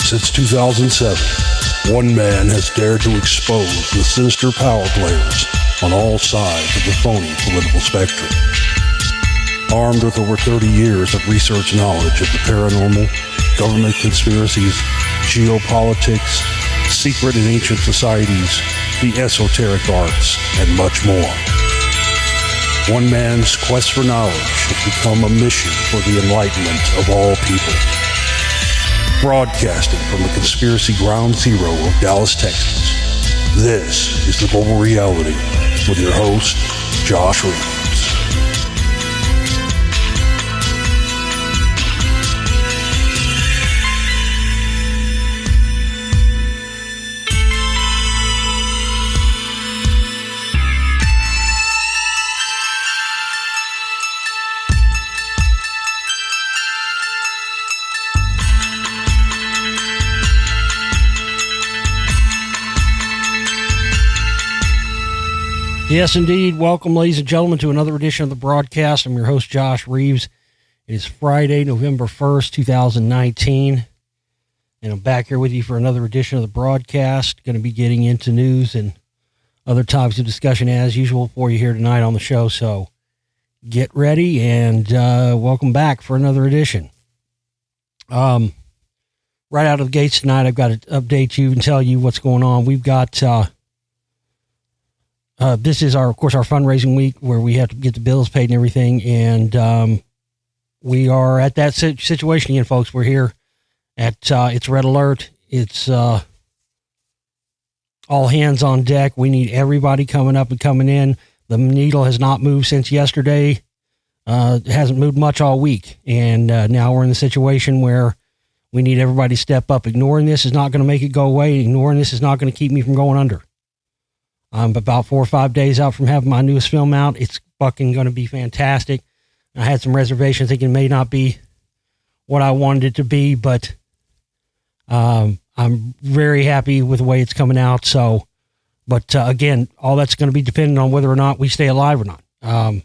Since 2007, one man has dared to expose the sinister power players on all sides of the phony political spectrum. Armed with over 30 years of research knowledge of the paranormal, government conspiracies, geopolitics, secret and ancient societies, the esoteric arts, and much more. One man's quest for knowledge has become a mission for the enlightenment of all people. Broadcasting from the conspiracy ground zero of Dallas, Texas, this is The Global Reality with your host, Josh Reeves. Yes, indeed. Welcome, ladies and gentlemen, to another edition of the broadcast. I'm your host, Josh Reeves. It is Friday, November 1st, 2019, and I'm back here with you for another edition of the broadcast. Going to be getting into news and other topics of discussion as usual for you here tonight on the show, so get ready and welcome back for another edition. Right out of the gates tonight, I've got to update you and tell you what's going on. We've got... this is of course, our fundraising week where we have to get the bills paid and everything. And we are at that situation again, folks. We're here at, it's red alert. It's all hands on deck. We need everybody coming up and coming in. The needle has not moved since yesterday. It hasn't moved much all week. And now we're in the situation where we need everybody to step up. Ignoring this is not going to make it go away. Ignoring this is not going to keep me from going under. I'm about 4 or 5 days out from having my newest film out. It's fucking going to be fantastic. I had some reservations thinking it may not be what I wanted it to be, but I'm very happy with the way it's coming out. So, but again, all that's going to be dependent on whether or not we stay alive or not.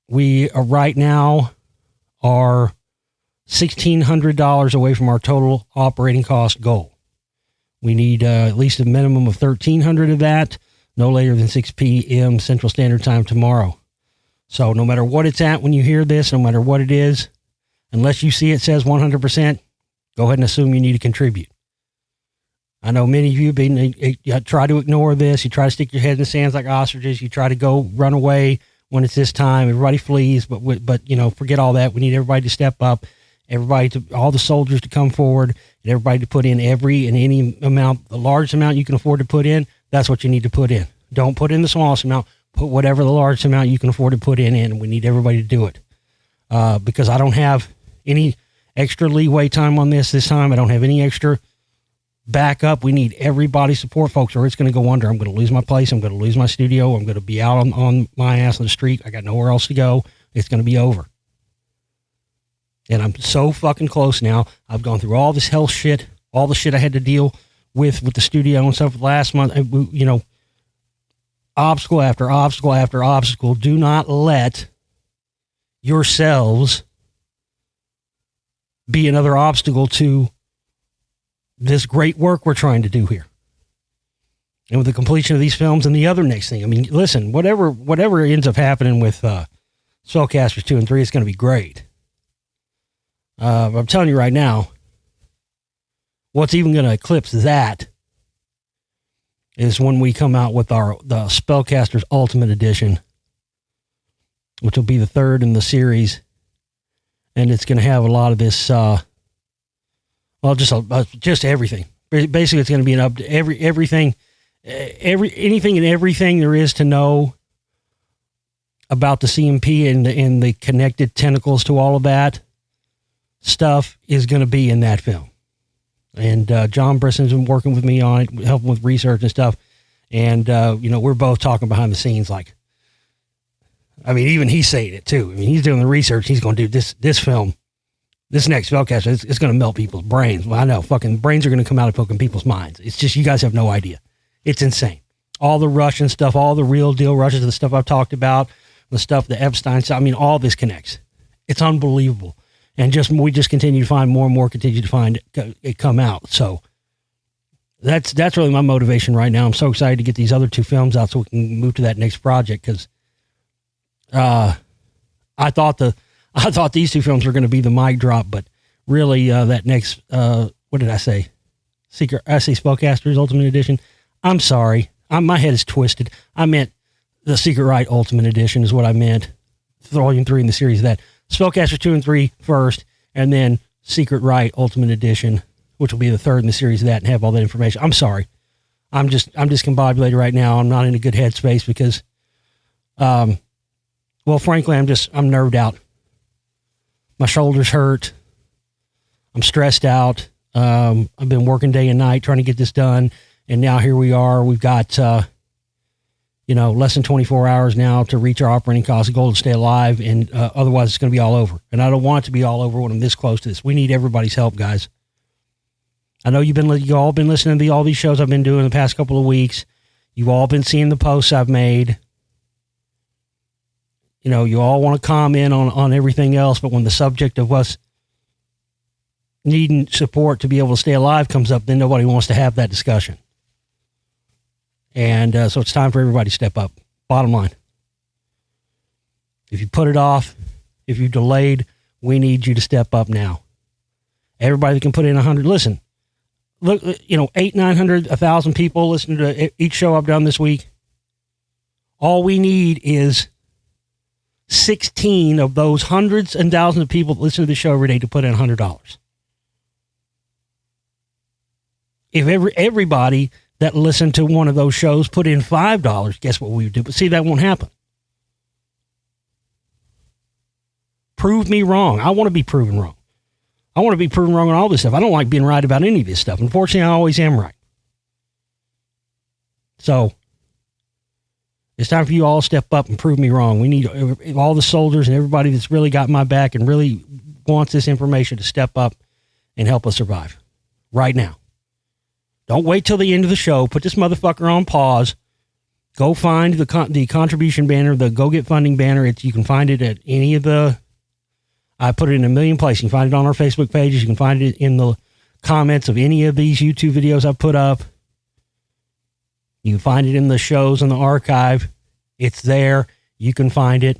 We are right now are $1,600 away from our total operating cost goal. We need at least a minimum of $1,300 of that, no later than 6 p.m. Central Standard Time tomorrow. So no matter what it's at when you hear this, no matter what it is, unless you see it says 100%, go ahead and assume you need to contribute. I know many of you try to ignore this. You try to stick your head in the sands like ostriches. You try to go run away when it's this time. Everybody flees, but you know, forget all that. We need everybody to step up. All the soldiers to come forward, and everybody to put in every and any amount, the large amount you can afford to put in, that's what you need to put in. Don't put in the smallest amount, put whatever the large amount you can afford to put in, and we need everybody to do it. Because I don't have any extra leeway time on this time. I don't have any extra backup. We need everybody's support, folks, or it's going to go under. I'm going to lose my place. I'm going to lose my studio. I'm going to be out on my ass on the street. I got nowhere else to go. It's going to be over. And I'm so fucking close now. I've gone through all this hell shit, all the shit I had to deal with the studio and stuff last month. You know, obstacle after obstacle after obstacle. Do not let yourselves be another obstacle to this great work we're trying to do here. And with the completion of these films and the other next thing. I mean, listen, whatever ends up happening with Spellcasters 2 and 3, it's going to be great. I'm telling you right now, what's even going to eclipse that is when we come out with the Spellcasters Ultimate Edition, which will be the third in the series, and it's going to have a lot of this, just everything. Basically, it's going to be an anything and everything there is to know about the CMP and the connected tentacles to all of that stuff is going to be in that film. And John Brisson's been working with me on it, helping with research and stuff. And, you know, we're both talking behind the scenes like, I mean, even he's saying it too. I mean, he's doing the research. He's going to do this film, this next Spellcaster, it's going to melt people's brains. Well, I know, fucking brains are going to come out of fucking people's minds. It's just, you guys have no idea. It's insane. All the Russian stuff, all the real deal Russians, the stuff I've talked about, the stuff, the Epstein stuff, I mean, all this connects. It's unbelievable. And we just continue to find more and more, continue to find it come out. So that's really my motivation right now. I'm so excited to get these other 2 films out so we can move to that next project. Cause, I thought these 2 films were going to be the mic drop, but really, that next, what did I say? Spellcasters Ultimate Edition. I'm sorry. My head is twisted. I meant the Secret Rite Ultimate Edition is what I meant. Volume 3 in the series of that. Spellcasters 2 and 3 first, and then Secret Rite Ultimate Edition, which will be the 3rd in the series of that, and have all that information. I'm sorry. I'm just discombobulated right now. I'm not in a good headspace because, well, frankly, I'm nerved out. My shoulders hurt. I'm stressed out. I've been working day and night trying to get this done. And now here we are. We've got, less than 24 hours now to reach our operating costs. The goal is to stay alive. And otherwise it's going to be all over. And I don't want it to be all over when I'm this close to this. We need everybody's help, guys. I know you all been listening to all these shows I've been doing the past couple of weeks. You've all been seeing the posts I've made. You all want to comment on everything else, but when the subject of us needing support to be able to stay alive comes up, then nobody wants to have that discussion. And so it's time for everybody to step up. Bottom line. If you put it off, if you delayed, we need you to step up now. Everybody that can put in 100, listen, look, 800, 900, 1,000 people listening to each show I've done this week. All we need is 16 of those hundreds and thousands of people that listen to the show every day to put in $100. If everybody that listened to one of those shows put in $5, guess what we would do? But see, that won't happen. Prove me wrong. I want to be proven wrong. I want to be proven wrong on all this stuff. I don't like being right about any of this stuff. Unfortunately, I always am right. So it's time for you all to step up and prove me wrong. We need all the soldiers and everybody that's really got my back and really wants this information to step up and help us survive right now. Don't wait till the end of the show. Put this motherfucker on pause. Go find the contribution banner, the Go Get Funding banner. You can find it at any of the, I put it in a million places. You can find it on our Facebook pages. You can find it in the comments of any of these YouTube videos I've put up. You can find it in the shows in the archive. It's there. You can find it.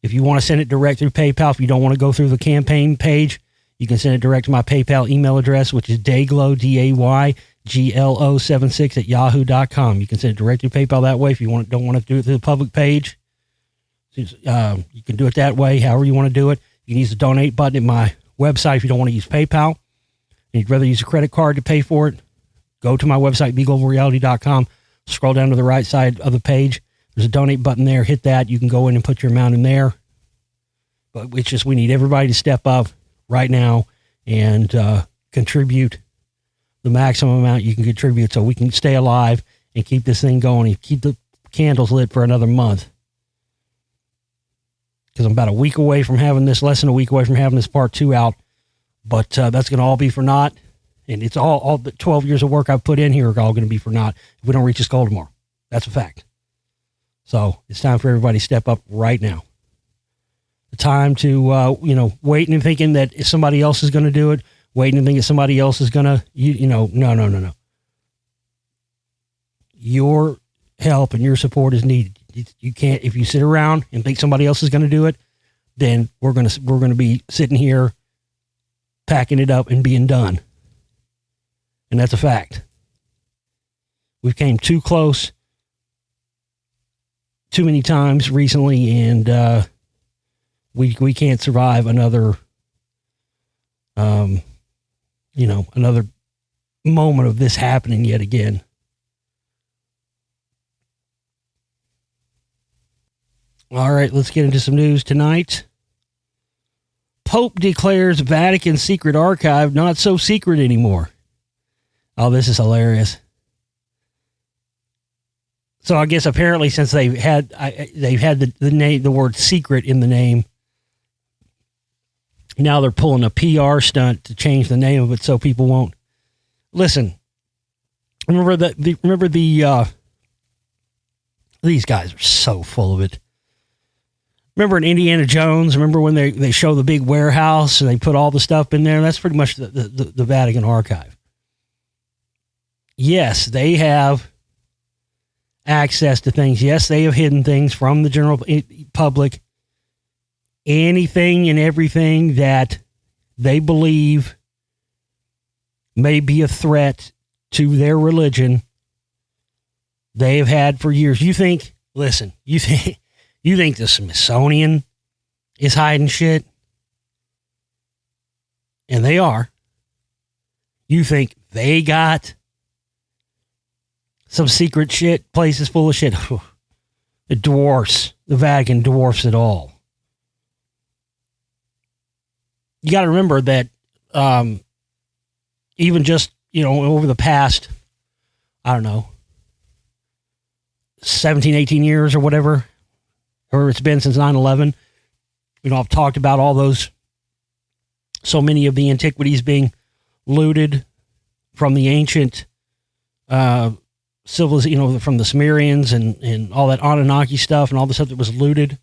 If you want to send it direct through PayPal, if you don't want to go through the campaign page, you can send it direct to my PayPal email address, which is dayglo, DAYGLO76 at yahoo.com. You can send it direct through PayPal that way if you don't want to do it through the public page. You can do it that way, however you want to do it. You can use the donate button at my website if you don't want to use PayPal. And you'd rather use a credit card to pay for it, go to my website, beglobalreality.com. Scroll down to the right side of the page. There's a donate button there. Hit that. You can go in and put your amount in there. But it's just we need everybody to step up right now and contribute the maximum amount you can contribute so we can stay alive and keep this thing going and keep the candles lit for another month. Because I'm about a week away from having this, less than a week away from having this part 2 out. But that's going to all be for naught. And it's all the 12 years of work I've put in here are all going to be for naught if we don't reach this goal tomorrow. That's a fact. So it's time for everybody to step up right now. The time to, waiting and thinking that somebody else is going to do it, waiting and thinking somebody else is going to, no. Your help and your support is needed. You can't, if you sit around and think somebody else is going to do it, then we're going to be sitting here packing it up and being done. And that's a fact. We've came too close too many times recently, and we can't survive another another moment of this happening yet again. All right, let's get into some news tonight. Pope declares Vatican secret archive not so secret anymore. Oh, this is hilarious. So I guess apparently since they've had the name, the word secret in the name, now they're pulling a PR stunt to change the name of it so people won't listen. Remember these guys are so full of it. Remember in Indiana Jones, remember when they show the big warehouse and they put all the stuff in there? That's pretty much the Vatican archive. Yes, they have access to things. Yes, they have hidden things from the general public. Anything and everything that they believe may be a threat to their religion, they have had for years. You think the Smithsonian is hiding shit? And they are. You think they got some secret shit, places full of shit? It dwarfs, the Vatican dwarfs it all. You got to remember that even just, over the past, I don't know, 17, 18 years or whatever it's been since 9/11, I've talked about all those, so many of the antiquities being looted from the ancient civilization, from the Sumerians and all that Anunnaki stuff and all the stuff that was looted.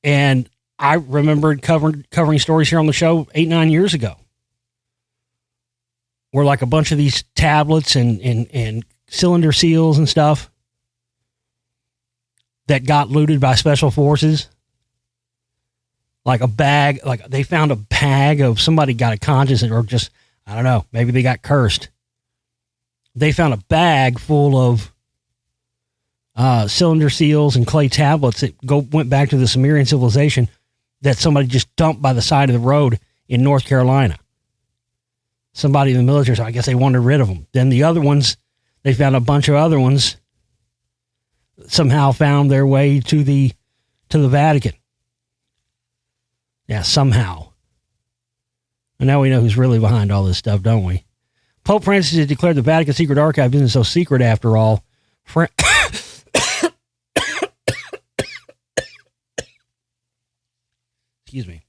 And I remembered covering stories here on the show 8-9 years ago, where like a bunch of these tablets and cylinder seals and stuff that got looted by special forces. Like a bag, like they found a bag of somebody got a conscience, or just, I don't know, maybe they got cursed. They found a bag full of cylinder seals and clay tablets that went back to the Sumerian civilization that somebody just dumped by the side of the road in North Carolina. Somebody in the military, so I guess they wanted rid of them. Then the other ones, they found a bunch of other ones, somehow found their way to the Vatican. Yeah, somehow. And now we know who's really behind all this stuff, don't we? Pope Francis has declared the Vatican Secret Archive isn't so secret after all. Excuse me.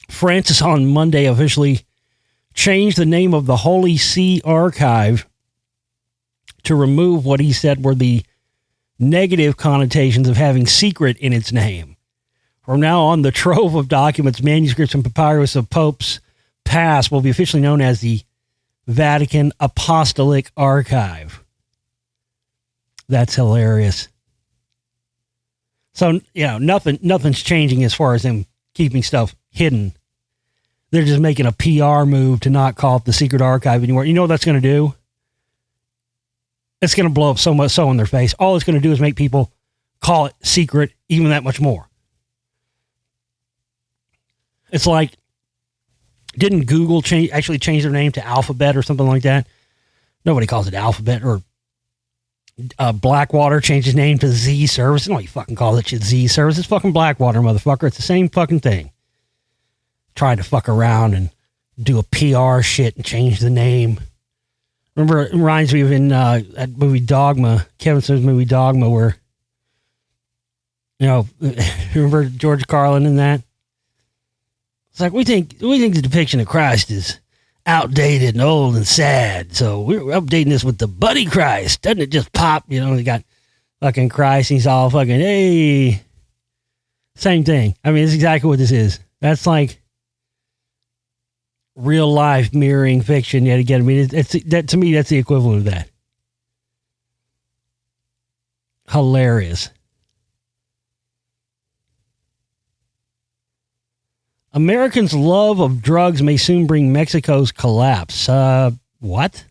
Francis on Monday officially changed the name of the Holy See Archive to remove what he said were the negative connotations of having secret in its name. From now on, the trove of documents, manuscripts, and papyrus of popes past will be officially known as the Vatican Apostolic Archive. That's hilarious. So, nothing's changing as far as them keeping stuff hidden. They're just making a PR move to not call it the Secret Archive anymore. You know what that's going to do? It's going to blow up so in their face. All it's going to do is make people call it secret even that much more. It's like, didn't Google actually change their name to Alphabet or something like that? Nobody calls it Alphabet. Or Blackwater changed his name to Z Service. Nobody fucking calls it shit Z Service. It's fucking Blackwater, motherfucker. It's the same fucking thing. Tried to fuck around and do a PR shit and change the name. Remember, it reminds me of in that movie Dogma, Kevin Smith's movie Dogma, where, remember George Carlin in that? It's like, we think the depiction of Christ is outdated and old and sad, so we're updating this with the Buddy Christ. Doesn't it just pop? They got fucking Christ, and he's all fucking, hey. Same thing. I mean, it's exactly what this is. That's like real life mirroring fiction yet again. I mean, that to me, that's the equivalent of that. Hilarious. Americans' love of drugs may soon bring Mexico's collapse. What?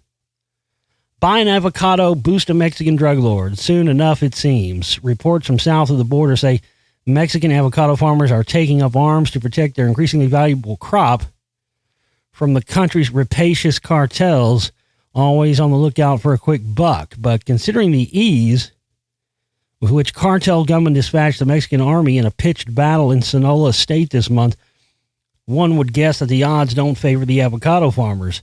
Buy an avocado, boost a Mexican drug lord. Soon enough, it seems. Reports from south of the border say Mexican avocado farmers are taking up arms to protect their increasingly valuable crop from the country's rapacious cartels, always on the lookout for a quick buck. But considering the ease with which cartel gunmen dispatched the Mexican army in a pitched battle in Sonora State this month, one would guess that the odds don't favor the avocado farmers,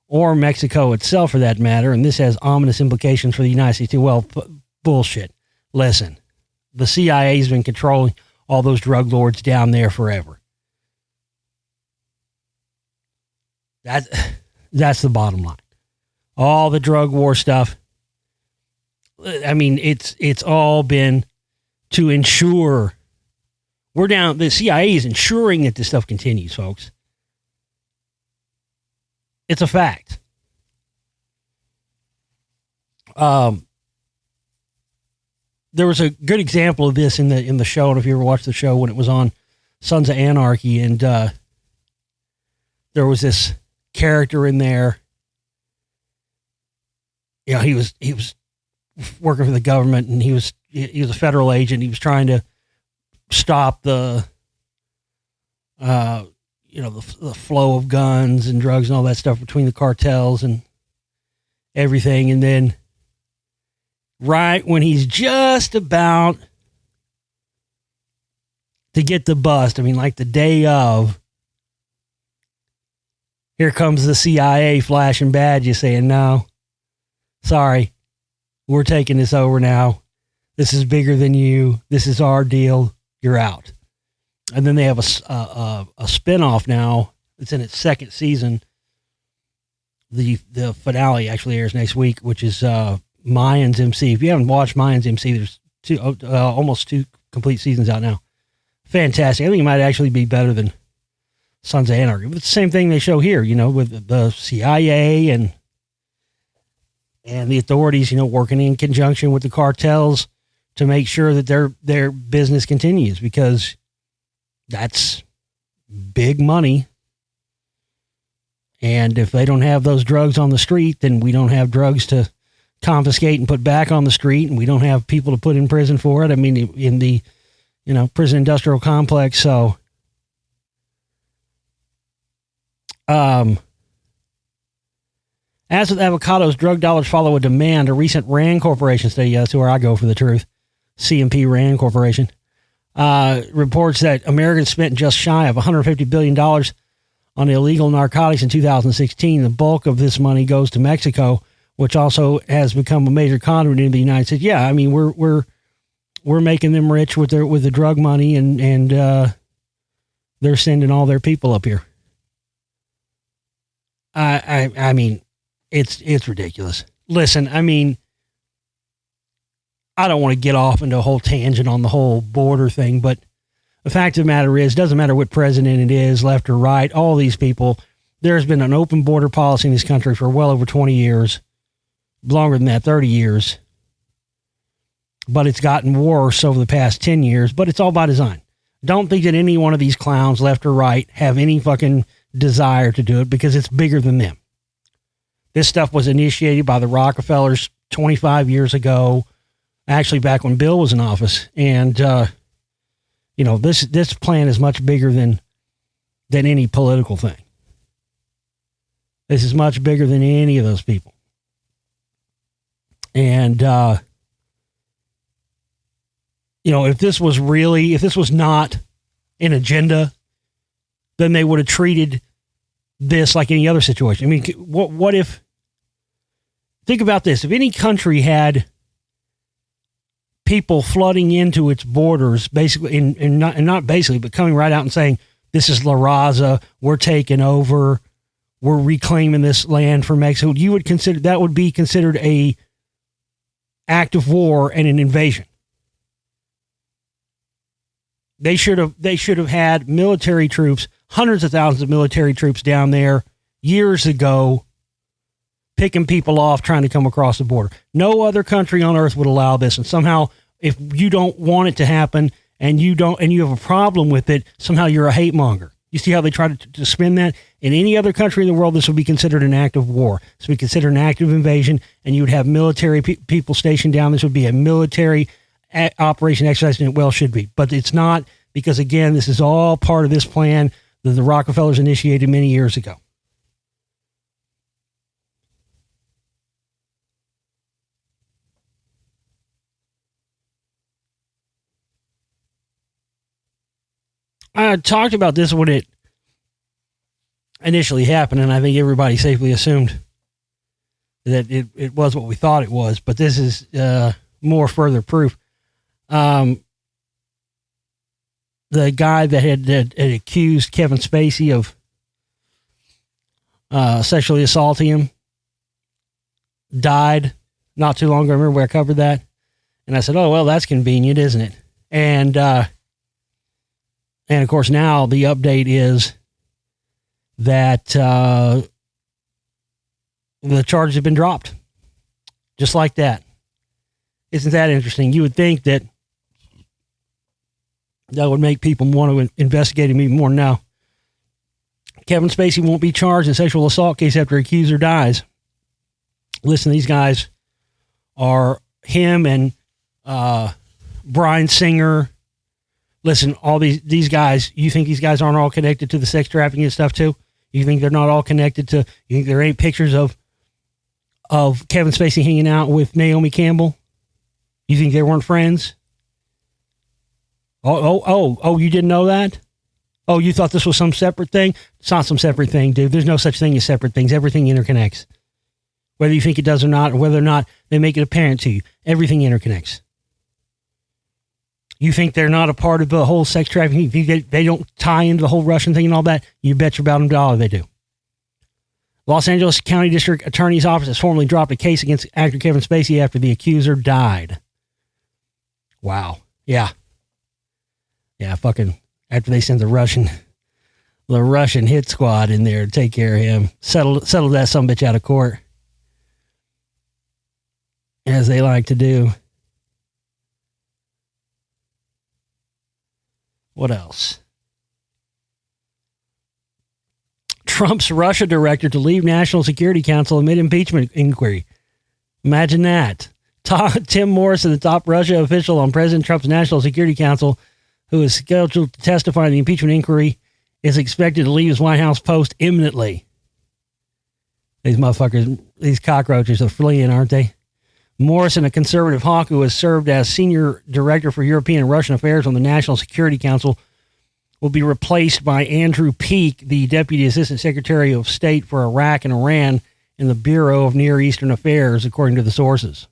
or Mexico itself for that matter, and this has ominous implications for the United States too. Well, bullshit. Listen, the CIA's been controlling all those drug lords down there forever. That's the bottom line. All the drug war stuff, I mean, it's all been to ensure the CIA is ensuring that this stuff continues, folks. It's a fact. There was a good example of this in the show, and if you ever watched the show when it was on Sons of Anarchy, and there was this character in there. You know, he was working for the government, and he was a federal agent. He was trying to stop the flow of guns and drugs and all that stuff between the cartels and everything. And then right when he's just about to get the bust, I mean, like the day of, here comes the CIA flashing badges saying, no, sorry, we're taking this over now. This is bigger than you. This is our deal. You're out. And then they have a spinoff now. It's in its second season. The finale actually airs next week, which is Mayans MC. If you haven't watched Mayans MC, there's almost two complete seasons out now. Fantastic. I think it might actually be better than Sons of Anarchy. But it's the same thing they show here, you know, with the CIA and the authorities, you know, working in conjunction with the cartels to make sure that their business continues, because that's big money. And if they don't have those drugs on the street, then we don't have drugs to confiscate and put back on the street, and we don't have people to put in prison for it. I mean, in the, you know, prison industrial complex. So, as with avocados, drug dollars follow a demand. A recent RAND Corporation study, that's where I go for the truth, CMP RAND Corporation, reports that Americans spent just shy of $150 billion on illegal narcotics in 2016. The bulk of this money goes to Mexico, which also has become a major conduit in the United States. Yeah, I mean, we're making them rich with the drug money, and they're sending all their people up here. I mean, it's ridiculous. Listen, I mean, I don't want to get off into a whole tangent on the whole border thing, but the fact of the matter is, it doesn't matter what president it is, left or right, all these people, there's been an open border policy in this country for well over 20 years, longer than that, 30 years. But it's gotten worse over the past 10 years, but it's all by design. Don't think that any one of these clowns, left or right, have any fucking desire to do it, because it's bigger than them. This stuff was initiated by the Rockefellers 25 years ago, actually back when Bill was in office. And, you know, this plan is much bigger than any political thing. This is much bigger than any of those people. And, you know, if this was not an agenda, then they would have treated this like any other situation. I mean, what if, think about this. If any country had people flooding into its borders, basically, and not basically, but coming right out and saying, this is La Raza, we're taking over, we're reclaiming this land for Mexico, you would consider, that would be considered a act of war and an invasion. They should have had military troops, hundreds of thousands of military troops down there years ago, picking people off trying to come across the border. No other country on earth would allow this. And somehow, if you don't want it to happen and you have a problem with it, somehow you're a hate monger. You see how they try to spin that? In any other country in the world, this would be considered an act of war. This would be considered an act of invasion, and you would have military people stationed down. This would be a military operation exercise, and it well should be. But it's not, because, again, this is all part of this plan that the Rockefellers initiated many years ago. I talked about this when it initially happened, and I think everybody safely assumed that it was what we thought it was, but this is more further proof. The guy that had accused Kevin Spacey of sexually assaulting him died not too long ago. Remember I covered that? And I said, oh, well, that's convenient, isn't it? And of course, now the update is that the charges have been dropped. Just like that. Isn't that interesting? You would think that would make people want to investigate him even more. Now, Kevin Spacey won't be charged in a sexual assault case after accuser dies. Listen, these guys are him and Bryan Singer. Listen, all these guys, you think these guys aren't all connected to the sex trafficking and stuff too? You think they're not all connected to, you think there ain't pictures of Kevin Spacey hanging out with Naomi Campbell? You think they weren't friends? Oh, you didn't know that? Oh, you thought this was some separate thing? It's not some separate thing, dude. There's no such thing as separate things. Everything interconnects. Whether you think it does or not, or whether or not they make it apparent to you, everything interconnects. You think they're not a part of the whole sex trafficking? You think they don't tie into the whole Russian thing and all that? You bet your bottom dollar they do. Los Angeles County District Attorney's Office has formally dropped a case against actor Kevin Spacey after the accuser died. Wow. Yeah, fucking, after they sent the Russian hit squad in there to take care of him, settle that sumbitch out of court, as they like to do. What else? Trump's Russia director to leave National Security Council amid impeachment inquiry. Imagine that. Tim Morrison, the top Russia official on President Trump's National Security Council, who is scheduled to testify in the impeachment inquiry, is expected to leave his White House post imminently. These motherfuckers, these cockroaches are fleeing, aren't they? Morrison, a conservative hawk who has served as senior director for European and Russian affairs on the National Security Council, will be replaced by Andrew Peake, the Deputy Assistant Secretary of State for Iraq and Iran in the Bureau of Near Eastern Affairs, according to the sources.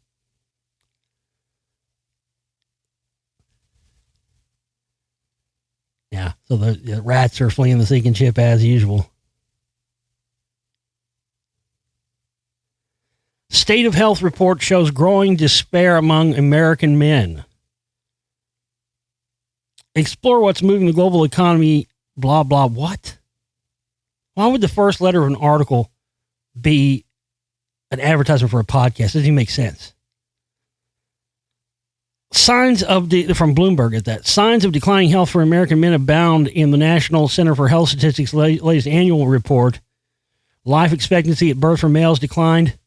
Yeah, so the rats are fleeing the sinking ship as usual. State of Health report shows growing despair among American men. Explore what's moving the global economy, blah, blah, what? Why would the first letter of an article be an advertisement for a podcast? Doesn't even make sense. Signs of from Bloomberg at that. Signs of declining health for American men abound in the National Center for Health Statistics' latest annual report. Life expectancy at birth for males declined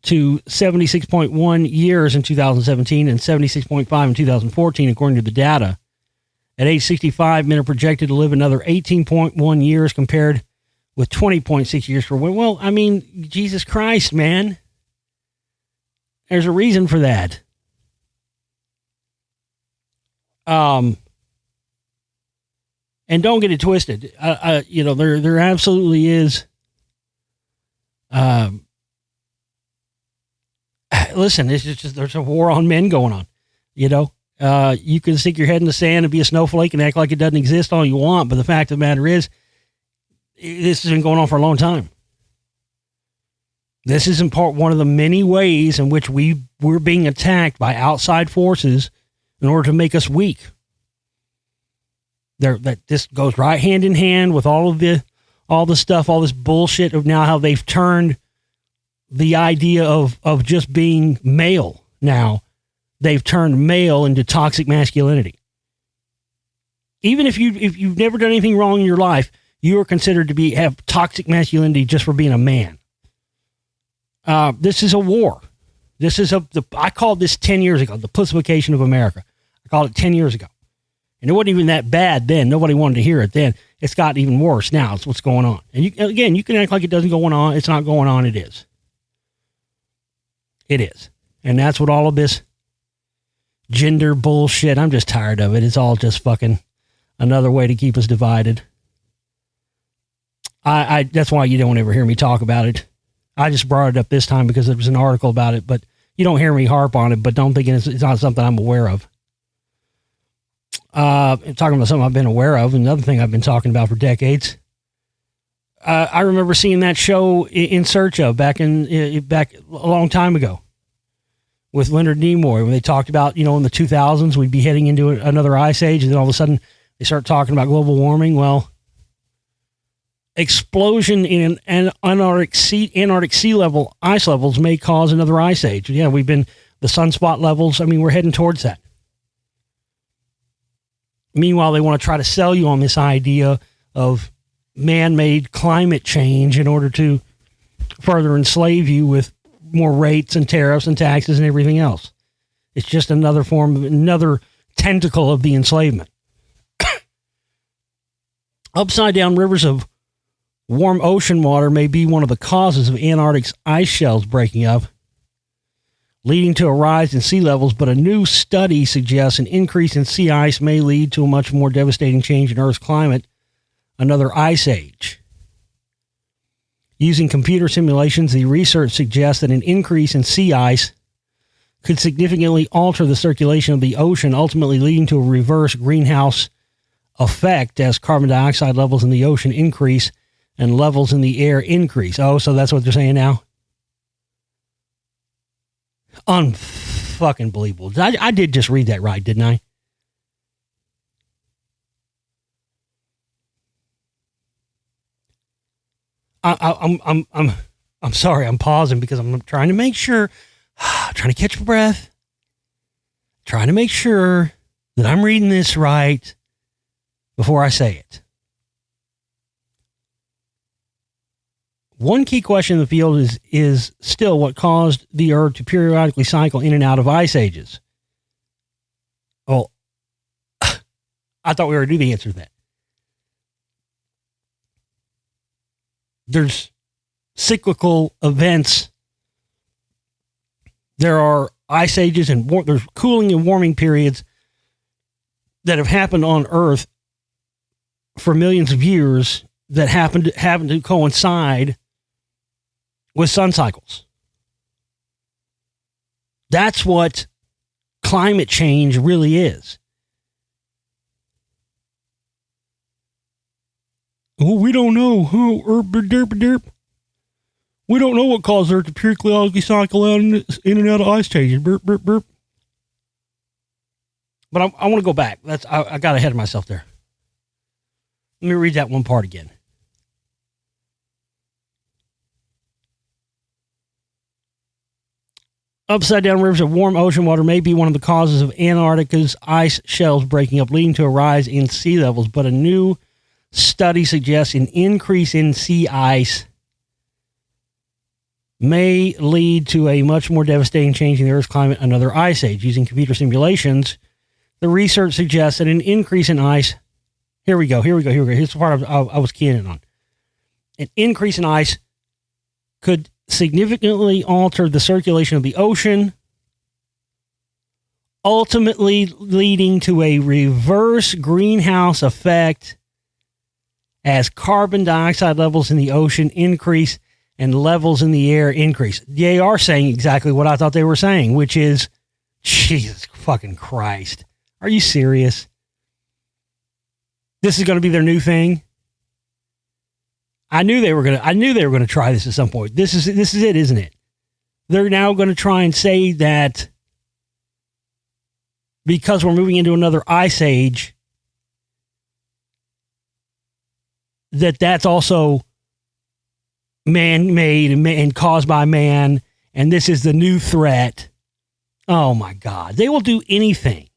to 76.1 years in 2017 and 76.5 in 2014, according to the data. At age 65, men are projected to live another 18.1 years compared with 20.6 years for women. Well, I mean, Jesus Christ, man. There's a reason for that. And don't get it twisted. There absolutely is. Listen, it's just there's a war on men going on. You can stick your head in the sand and be a snowflake and act like it doesn't exist all you want, but the fact of the matter is, this has been going on for a long time. This is in part one of the many ways in which we're being attacked by outside forces in order to make us weak. That this goes right hand in hand with all the stuff, all this bullshit of now how they've turned the idea of just being male. Now they've turned male into toxic masculinity. Even if you've never done anything wrong in your life, you are considered to have toxic masculinity just for being a man. This is a war. I called this 10 years ago, the pussification of America. I called it 10 years ago. And it wasn't even that bad then. Nobody wanted to hear it then. It's gotten even worse now. It's what's going on. And you can act like it doesn't go on. It's not going on. It is. It is. And that's what all of this gender bullshit, I'm just tired of it. It's all just fucking another way to keep us divided. That's why you don't ever hear me talk about it. I just brought it up this time because there was an article about it, but you don't hear me harp on it, but don't think it's not something I'm aware of. Talking about something I've been aware of, another thing I've been talking about for decades. I remember seeing that show In Search Of back a long time ago with Leonard Nimoy, when they talked about, in the 2000s, we'd be heading into another ice age, and then all of a sudden they start talking about global warming. Well, explosion in Antarctic sea level ice levels may cause another ice age. Yeah, the sunspot levels, we're heading towards that. Meanwhile, they want to try to sell you on this idea of man-made climate change in order to further enslave you with more rates and tariffs and taxes and everything else. It's just another tentacle of the enslavement. Upside down rivers of warm ocean water may be one of the causes of Antarctic's ice shelves breaking up, leading to a rise in sea levels, but a new study suggests an increase in sea ice may lead to a much more devastating change in Earth's climate, another ice age. Using computer simulations, the research suggests that an increase in sea ice could significantly alter the circulation of the ocean, ultimately leading to a reverse greenhouse effect as carbon dioxide levels in the ocean increase and levels in the air increase. Oh, so that's what they're saying now? Unfucking believable. I did just read that right, didn't I? I'm sorry, I'm pausing because I'm trying to make sure, trying to catch my breath, trying to make sure that I'm reading this right before I say it. One key question in the field is still what caused the Earth to periodically cycle in and out of ice ages. Well, I thought we already knew the answer to that. There's cyclical events. There are ice ages and there's cooling and warming periods that have happened on Earth for millions of years that happen to coincide with sun cycles. That's what climate change really is. Well, we don't know. We don't know what caused Earth to periodically cycle out in and out of ice changes. Burp, burp, burp. But I want to go back. I got ahead of myself there. Let me read that one part again. Upside down rivers of warm ocean water may be one of the causes of Antarctica's ice shelves breaking up, leading to a rise in sea levels, but a new study suggests an increase in sea ice may lead to a much more devastating change in the Earth's climate, another ice age. Using computer simulations, the research suggests that an increase in ice... Here we go. Here's the part I was keying in on. An increase in ice could significantly alter the circulation of the ocean, ultimately leading to a reverse greenhouse effect as carbon dioxide levels in the ocean increase and levels in the air increase. They are saying exactly what I thought they were saying, which is, Jesus fucking Christ. Are you serious? This is going to be their new thing? I knew they were going to try this at some point. This is it, isn't it? They're now going to try and say that because we're moving into another ice age, that's also man-made and caused by man, and this is the new threat. Oh my God. They will do anything.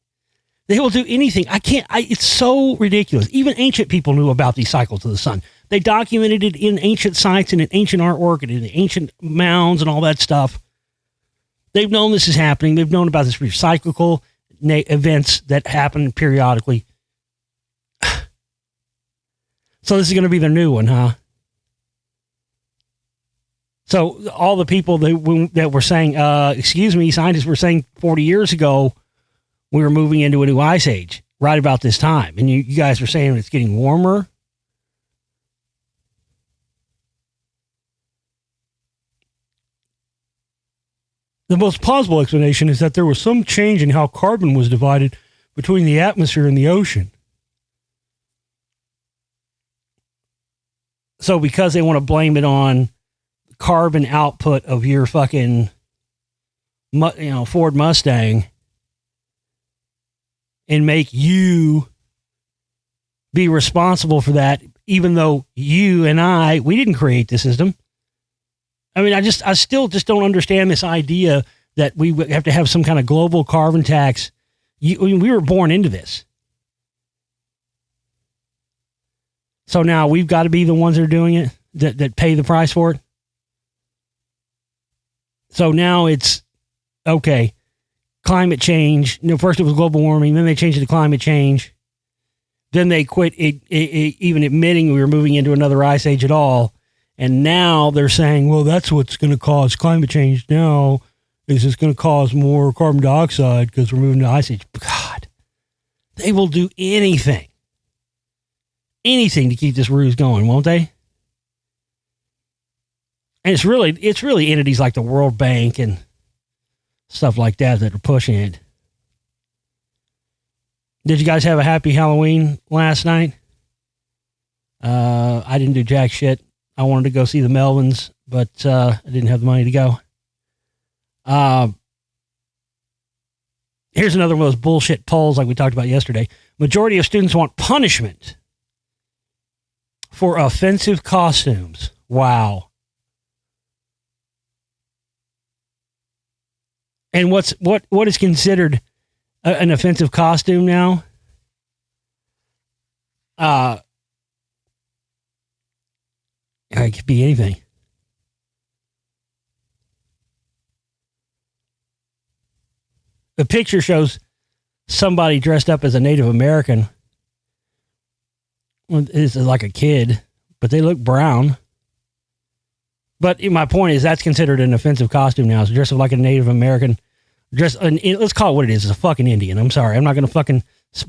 It's so ridiculous. Even ancient people knew about these cycles of the sun. They documented it in ancient sites and in ancient artwork and in the ancient mounds and all that stuff. They've known this is happening. They've known about this cyclical events that happen periodically. So this is going to be their new one, huh? So all the people that were saying, scientists were saying 40 years ago, we were moving into a new ice age right about this time. And you guys were saying it's getting warmer. The most plausible explanation is that there was some change in how carbon was divided between the atmosphere and the ocean. So because they want to blame it on carbon output of your fucking, Ford Mustang and make you be responsible for that, even though you and we didn't create the system. I mean, I still just don't understand this idea that we have to have some kind of global carbon tax. We were born into this. So now we've got to be the ones that are doing it, that pay the price for it. So now it's, okay, climate change. First it was global warming, then they changed it to climate change. Then they quit even admitting we were moving into another ice age at all. And now they're saying, well, that's what's going to cause climate change now, is it's going to cause more carbon dioxide because we're moving to ice age. God, they will do anything to keep this ruse going, won't they? And it's really entities like the World Bank and stuff like that are pushing it. Did you guys have a happy Halloween last night? I didn't do jack shit. I wanted to go see the Melvins, but I didn't have the money to go. Here's another one of those bullshit polls like we talked about yesterday. Majority of students want punishment for offensive costumes. Wow. And what is considered an offensive costume now? It could be anything. The picture shows somebody dressed up as a Native American. It's like a kid, but they look brown. But my point is that's considered an offensive costume now. It's dressed up like a Native American. Let's call it what it is. It's a fucking Indian. I'm sorry. I'm not going to fucking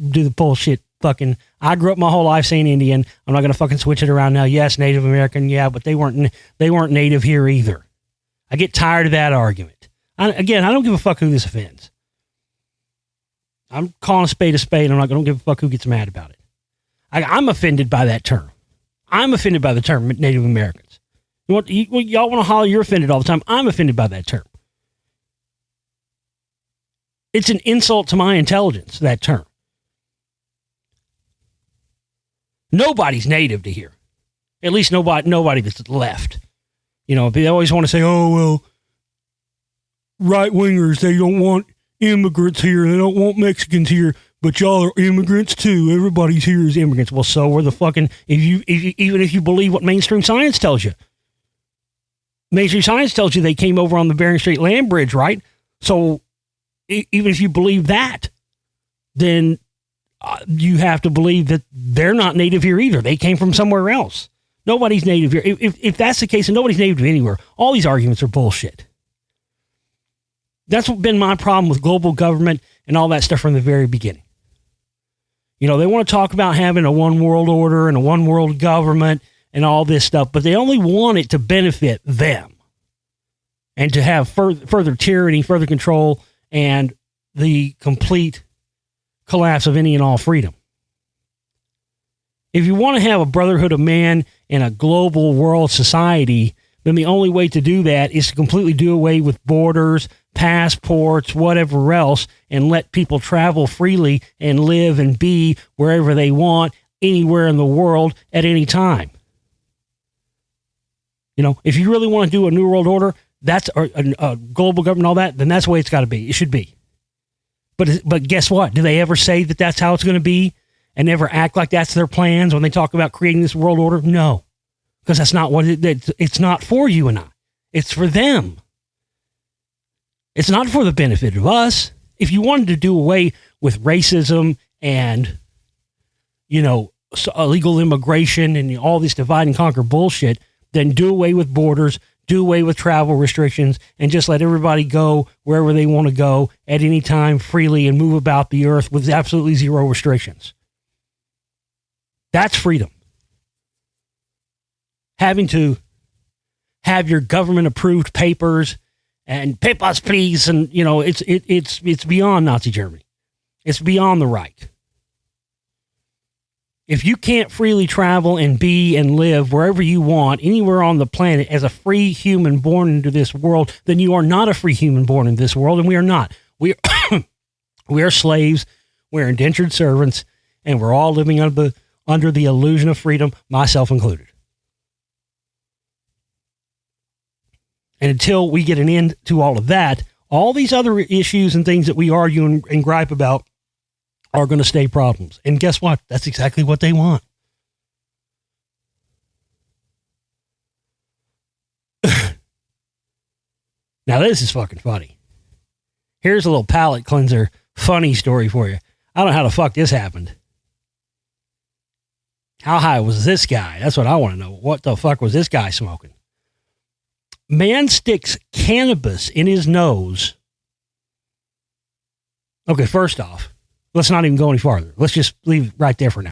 do the bullshit fucking. I grew up my whole life saying Indian. I'm not going to fucking switch it around now. Yes, Native American. Yeah, but they weren't native here either. I get tired of that argument. I don't give a fuck who this offends. I'm calling a spade a spade. I don't give a fuck who gets mad about it. I'm offended by that term. I'm offended by the term Native Americans. Y'all want to holler, you're offended all the time. I'm offended by that term. It's an insult to my intelligence, that term. Nobody's native to here. At least nobody that's left. They always want to say, oh, well, right-wingers, they don't want immigrants here. They don't want Mexicans here. But y'all are immigrants too. Everybody's here is immigrants. Well, so are the fucking, even if you believe what mainstream science tells you. Mainstream science tells you they came over on the Bering Strait land bridge, right? So even if you believe that, then you have to believe that they're not native here either. They came from somewhere else. Nobody's native here. If that's the case and nobody's native anywhere, all these arguments are bullshit. That's been my problem with global government and all that stuff from the very beginning. They want to talk about having a one world order and a one world government and all this stuff, but they only want it to benefit them and to have further tyranny, further control, and the complete collapse of any and all freedom. If you want to have a brotherhood of man in a global world society, then the only way to do that is to completely do away with borders, passports, whatever else, and let people travel freely and live and be wherever they want, anywhere in the world, at any time. If you really want to do a new world order, that's a global government, all that, then that's the way it's got to be. It should be. But guess what? Do they ever say that that's how it's going to be and never act like that's their plans when they talk about creating this world order? No, because that's not what it's not for you and I. It's for them. It's not for the benefit of us. If you wanted to do away with racism and, illegal immigration and all this divide and conquer bullshit, then do away with borders, do away with travel restrictions, and just let everybody go wherever they want to go at any time freely and move about the earth with absolutely zero restrictions. That's freedom. Having to have your government approved papers and papers, please, and it's beyond Nazi Germany. It's beyond the right. If you can't freely travel and be and live wherever you want, anywhere on the planet, as a free human born into this world, then you are not a free human born into this world, and we are not. We are slaves, we're indentured servants, and we're all living under the illusion of freedom, myself included. And until we get an end to all of that, all these other issues and things that we argue and gripe about are going to stay problems. And guess what? That's exactly what they want. Now, this is fucking funny. Here's a little palate cleanser funny story for you. I don't know how the fuck this happened. How high was this guy? That's what I want to know. What the fuck was this guy smoking? Man sticks cannabis in his nose. Okay, first off, let's not even go any farther. Let's just leave it right there for now.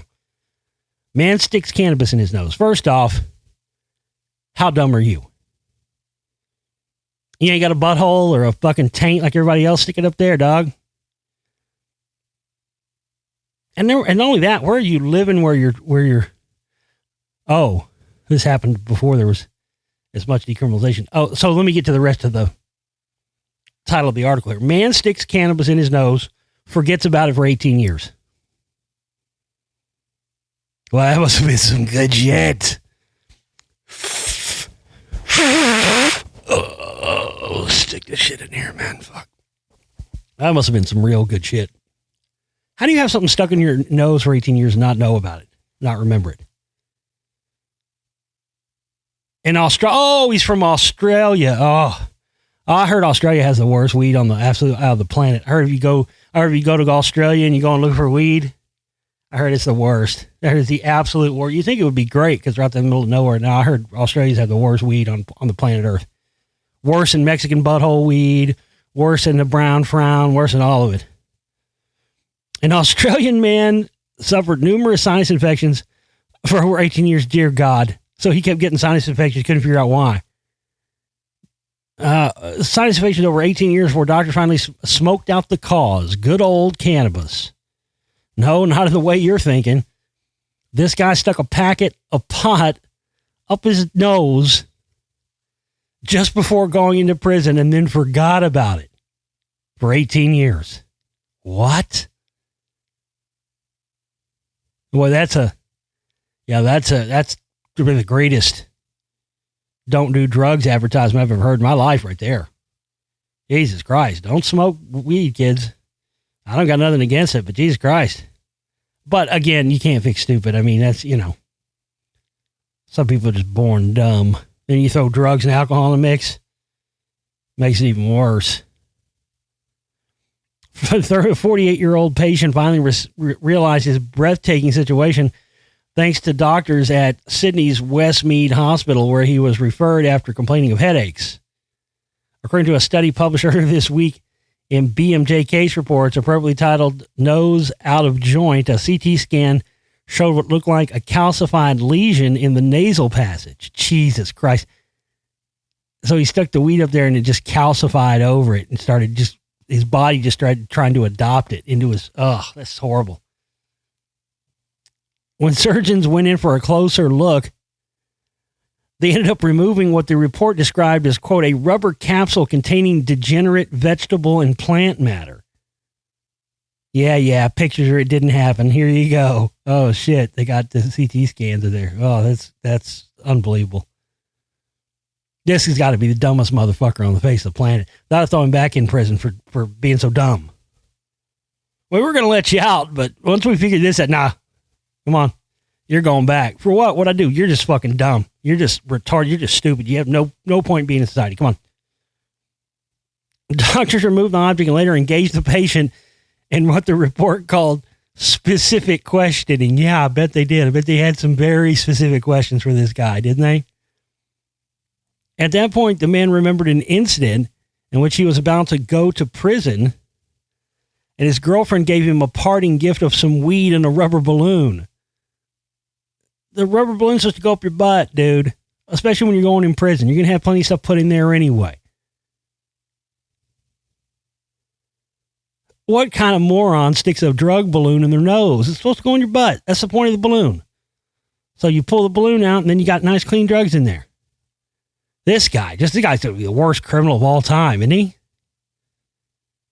Man sticks cannabis in his nose. First off, how dumb are you? You ain't got a butthole or a fucking taint like everybody else sticking up there, dog. And not only that, where are you living where you're oh, this happened before there was as much decriminalization. Oh, so let me get to the rest of the title of the article here. Man sticks cannabis in his nose, forgets about it for 18 years. Well, that must have been some good shit. Oh, stick this shit in here, man. Fuck. That must have been some real good shit. How do you have something stuck in your nose for 18 years and not know about it? Not remember it? In Australia. Oh, he's from Australia. Oh, I heard Australia has the worst weed on the absolute out of the planet. I heard if you go to Australia and you go and look for weed, I heard it's the worst. That is the absolute worst. You think it would be great because they're out in the middle of nowhere. Now I heard Australians have the worst weed on the planet Earth. Worse than Mexican butthole weed, worse than the brown frown, worse than all of it. An Australian man suffered numerous sinus infections for over 18 years. Dear God. So he kept getting sinus infections, couldn't figure out why. Sinus infections over 18 years before doctor finally smoked out the cause. Good old cannabis. No, not in the way you're thinking. This guy stuck a pot up his nose just before going into prison and then forgot about it for 18 years. What? Well, that's been the greatest don't do drugs advertisement I've ever heard in my life right there. Jesus Christ. Don't smoke weed, kids. I don't got nothing against it, but Jesus Christ. But again, you can't fix stupid. I mean, that's, some people are just born dumb. Then you throw drugs and alcohol in the mix. Makes it even worse. A 48-year-old patient finally realized his breathtaking situation thanks to doctors at Sydney's Westmead Hospital, where he was referred after complaining of headaches. According to a study published earlier this week in BMJ Case Reports, appropriately titled Nose Out of Joint, a CT scan showed what looked like a calcified lesion in the nasal passage. Jesus Christ. So he stuck the weed up there and it just calcified over it and his body just started trying to adopt it into his, that's horrible. When surgeons went in for a closer look, they ended up removing what the report described as, quote, a rubber capsule containing degenerate vegetable and plant matter. Yeah, pictures or it didn't happen. Here you go. Oh, shit. They got the CT scans of there. Oh, that's unbelievable. This has got to be the dumbest motherfucker on the face of the planet. Thought of throwing back in prison for being so dumb. Well, we're going to let you out, but once we figure this out, nah, come on. You're going back. For what? What'd I do? You're just fucking dumb. You're just retarded. You're just stupid. You have no point being in society. Come on. Doctors removed the object and later engaged the patient in what the report called specific questioning. Yeah, I bet they did. I bet they had some very specific questions for this guy, didn't they? At that point, the man remembered an incident in which he was about to go to prison, and his girlfriend gave him a parting gift of some weed and a rubber balloon. The rubber balloon's supposed to go up your butt, dude, especially when you're going in prison. You're going to have plenty of stuff put in there anyway. What kind of moron sticks a drug balloon in their nose? It's supposed to go in your butt. That's the point of the balloon. So you pull the balloon out, and then you got nice, clean drugs in there. This guy's the worst criminal of all time, isn't he?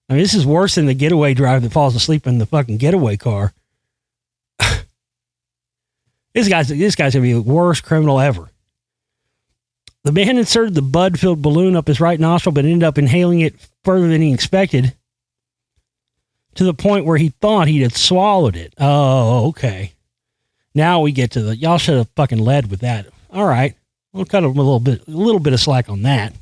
I mean, this is worse than the getaway driver that falls asleep in the fucking getaway car. This guy's gonna be the worst criminal ever. The man inserted the bud-filled balloon up his right nostril, but ended up inhaling it further than he expected, to the point where he thought he had swallowed it. Oh, okay. Now we get to y'all should have fucking led with that. All right. We'll cut a little bit of slack on that.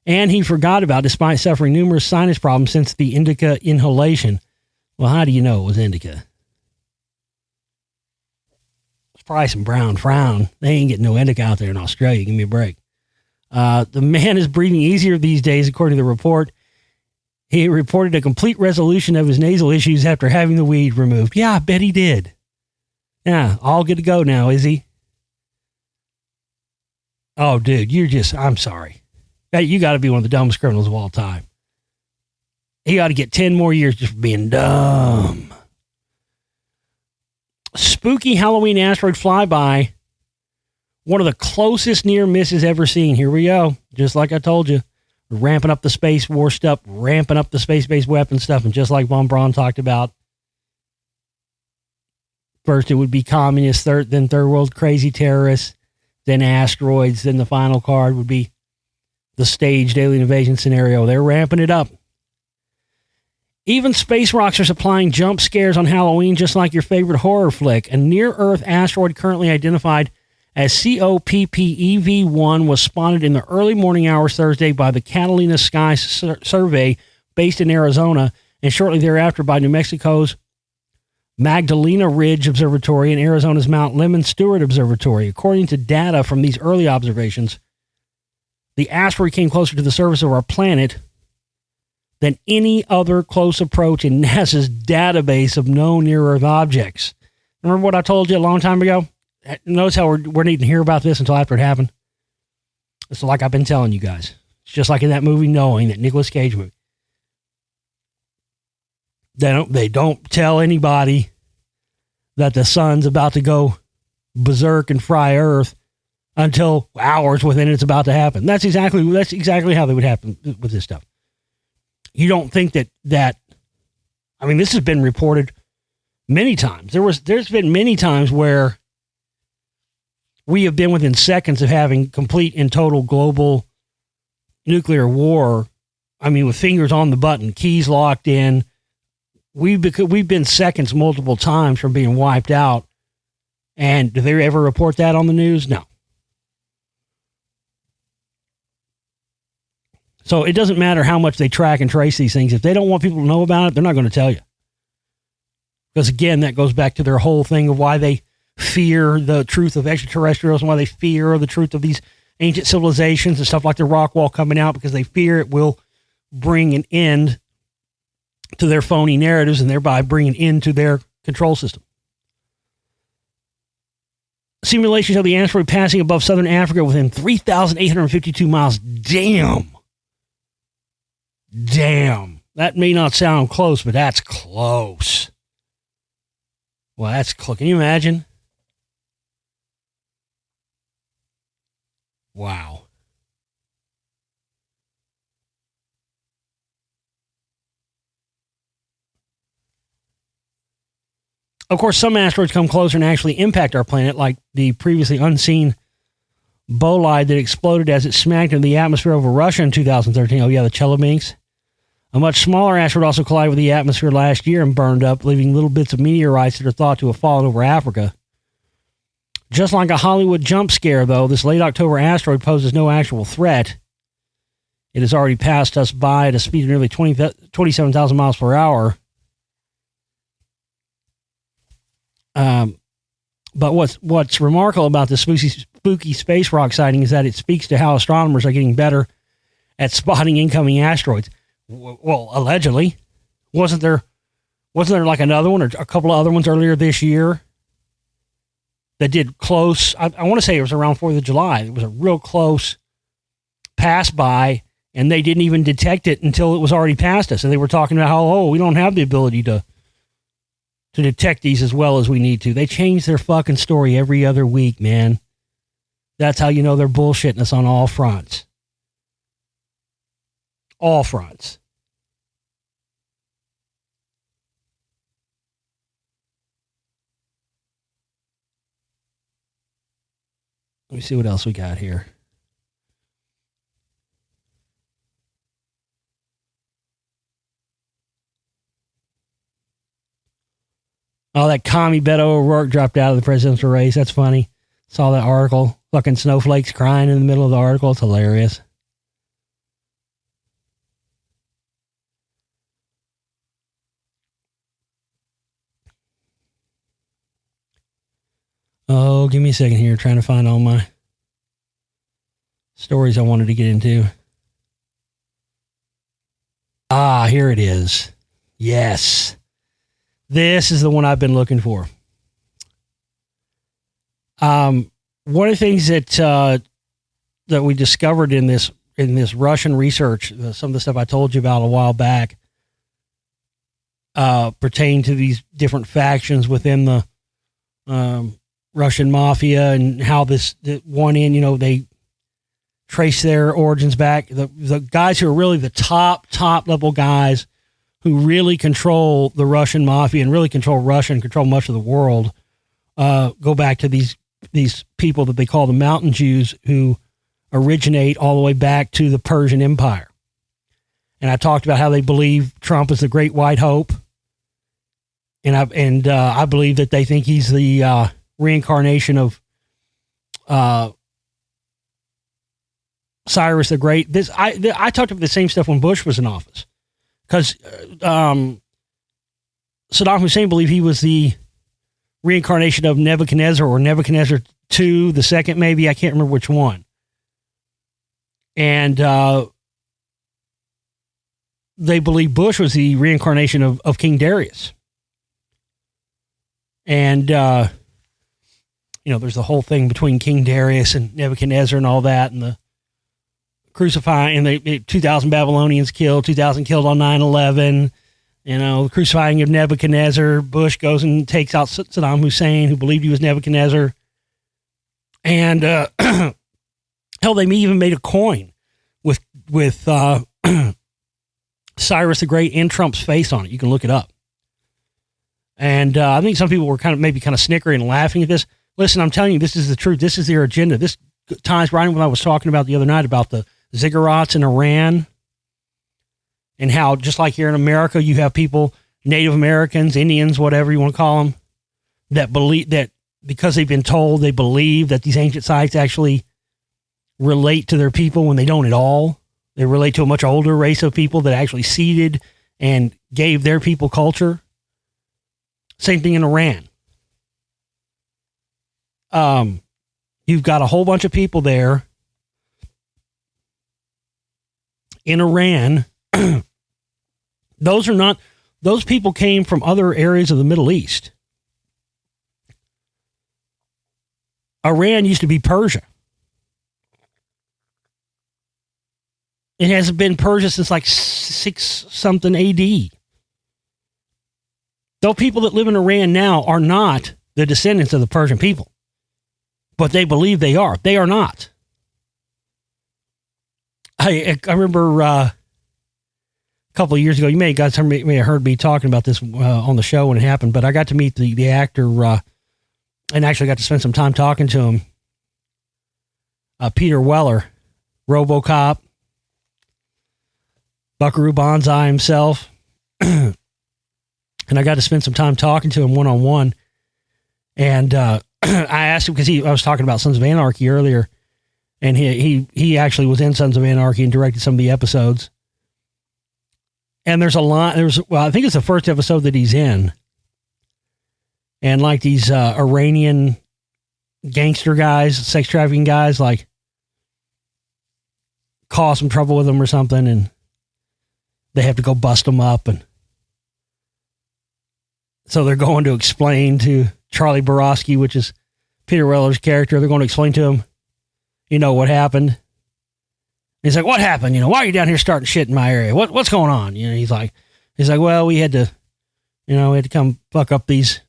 And he forgot about, despite suffering numerous sinus problems since the indica inhalation. Well, how do you know it was indica? It's probably some brown frown. They ain't getting no indica out there in Australia. Give me a break. The man is breathing easier these days, according to the report. He reported a complete resolution of his nasal issues after having the weed removed. Yeah, I bet he did. Yeah, all good to go now, is he? Oh, dude, I'm sorry. Hey, you got to be one of the dumbest criminals of all time. He ought to get 10 more years just for being dumb. Spooky Halloween asteroid flyby. One of the closest near misses ever seen. Here we go. Just like I told you. Ramping up the space war stuff, ramping up the space-based weapon stuff, and just like Von Braun talked about, first it would be communists, then third world crazy terrorists, then asteroids, then the final card would be the staged alien invasion scenario. They're ramping it up. Even space rocks are supplying jump scares on Halloween, just like your favorite horror flick. A near-Earth asteroid currently identified as COPPEV-1 was spotted in the early morning hours Thursday by the Catalina Sky Survey based in Arizona, and shortly thereafter by New Mexico's Magdalena Ridge Observatory and Arizona's Mount Lemon Stewart Observatory. According to data from these early observations, the asteroid came closer to the surface of our planet than any other close approach in NASA's database of known near-Earth objects. Remember what I told you a long time ago? Notice how we're needing to hear about this until after it happened? It's like I've been telling you guys. It's just like in that movie Knowing, that Nicolas Cage movie. They don't tell anybody that the sun's about to go berserk and fry Earth until hours within it's about to happen. That's exactly how they would happen with this stuff. You don't think that I mean, this has been reported many times. There's been many times where we have been within seconds of having complete and total global nuclear war. I mean, with fingers on the button, keys locked in. We've been seconds multiple times from being wiped out. And do they ever report that on the news? No. So it doesn't matter how much they track and trace these things. If they don't want people to know about it, they're not going to tell you. Because again, that goes back to their whole thing of why they fear the truth of extraterrestrials and why they fear the truth of these ancient civilizations and stuff like the rock wall coming out, because they fear it will bring an end to their phony narratives and thereby bring an end to their control system. Simulations of the asteroid passing above southern Africa within 3,852 miles. Damn. That may not sound close, but that's close. Well, that's close. Can you imagine? Wow. Of course, some asteroids come closer and actually impact our planet, like the previously unseen bolide that exploded as it smacked into the atmosphere over Russia in 2013. Oh, yeah, the Chelyabinsk. A much smaller asteroid also collided with the atmosphere last year and burned up, leaving little bits of meteorites that are thought to have fallen over Africa. Just like a Hollywood jump scare, though, this late October asteroid poses no actual threat. It has already passed us by at a speed of nearly 27,000 miles per hour. But what's remarkable about this spooky space rock sighting is that it speaks to how astronomers are getting better at spotting incoming asteroids. Well, allegedly, wasn't there like another one or a couple of other ones earlier this year that did close? I want to say it was around 4th of July. It was a real close pass by, And they didn't even detect it until it was already past us. And they were talking about how, we don't have the ability to detect these as well as we need to. They change their fucking story every other week, man. That's how you know they're bullshitting us on all fronts. All fronts. Let me see what else we got here. Oh, that commie Beto O'Rourke dropped out of the presidential race. That's funny. Saw that article. Fucking snowflakes crying in the middle of the article. It's hilarious. Oh, give me a second here. Trying to find all my stories I wanted to get into. Ah, here it is. Yes. This is the one I've been looking for. One of the things that we discovered in this Russian research, some of the stuff I told you about a while back, pertain to these different factions within the Russian mafia, and how the one end, they trace their origins back. The guys who are really the top level guys who really control the Russian mafia and really control Russia and control much of the world, go back to these people that they call the Mountain Jews, who originate all the way back to the Persian Empire. And I talked about how they believe Trump is the great white hope. And I believe that they think he's the reincarnation of Cyrus the Great. I talked about the same stuff when Bush was in office, because Saddam Hussein believed he was the reincarnation of Nebuchadnezzar, or Nebuchadnezzar II, the second, maybe. I can't remember which one. And they believe Bush was the reincarnation of King Darius. And, there's the whole thing between King Darius and Nebuchadnezzar and all that, and the crucifying, and the 2,000 Babylonians killed, 2,000 killed on 9/11. The crucifying of Nebuchadnezzar. Bush goes and takes out Saddam Hussein, who believed he was Nebuchadnezzar. And hell, they even made a coin with Cyrus the Great and Trump's face on it. You can look it up. And I think some people were kind of snickering and laughing at this. Listen, I'm telling you, this is the truth. This is their agenda. This ties right in what I was talking about the other night about the ziggurats in Iran, and how, just like here in America, you have people, Native Americans, Indians, whatever you want to call them, that believe that because they've been told, they believe that these ancient sites actually relate to their people, when they don't at all. They relate to a much older race of people that actually seeded and gave their people culture. Same thing in Iran. You've got a whole bunch of people there in Iran. Those people came from other areas of the Middle East. Iran used to be Persia. It hasn't been Persia since like 6-something AD. Those people that live in Iran now are not the descendants of the Persian people, but they believe they are. They are not. I remember a couple of years ago, you may have heard me talking about this on the show when it happened, but I got to meet the actor and actually got to spend some time talking to him. Peter Weller, RoboCop, Buckaroo Banzai himself. And I got to spend some time talking to him one-on-one. And I asked him, because I was talking about Sons of Anarchy earlier, and he actually was in Sons of Anarchy and directed some of the episodes. And there's a lot, I think it's the first episode that he's in. And like these Iranian gangster guys, sex trafficking guys, like cause some trouble with them or something, and they have to go bust them up. And so they're going to explain to Charlie Borowski, which is Peter Weller's character, they're going to explain to him, what happened. He's like, what happened? Why are you down here starting shit in my area? What's going on? He's like, well, we had to come fuck up these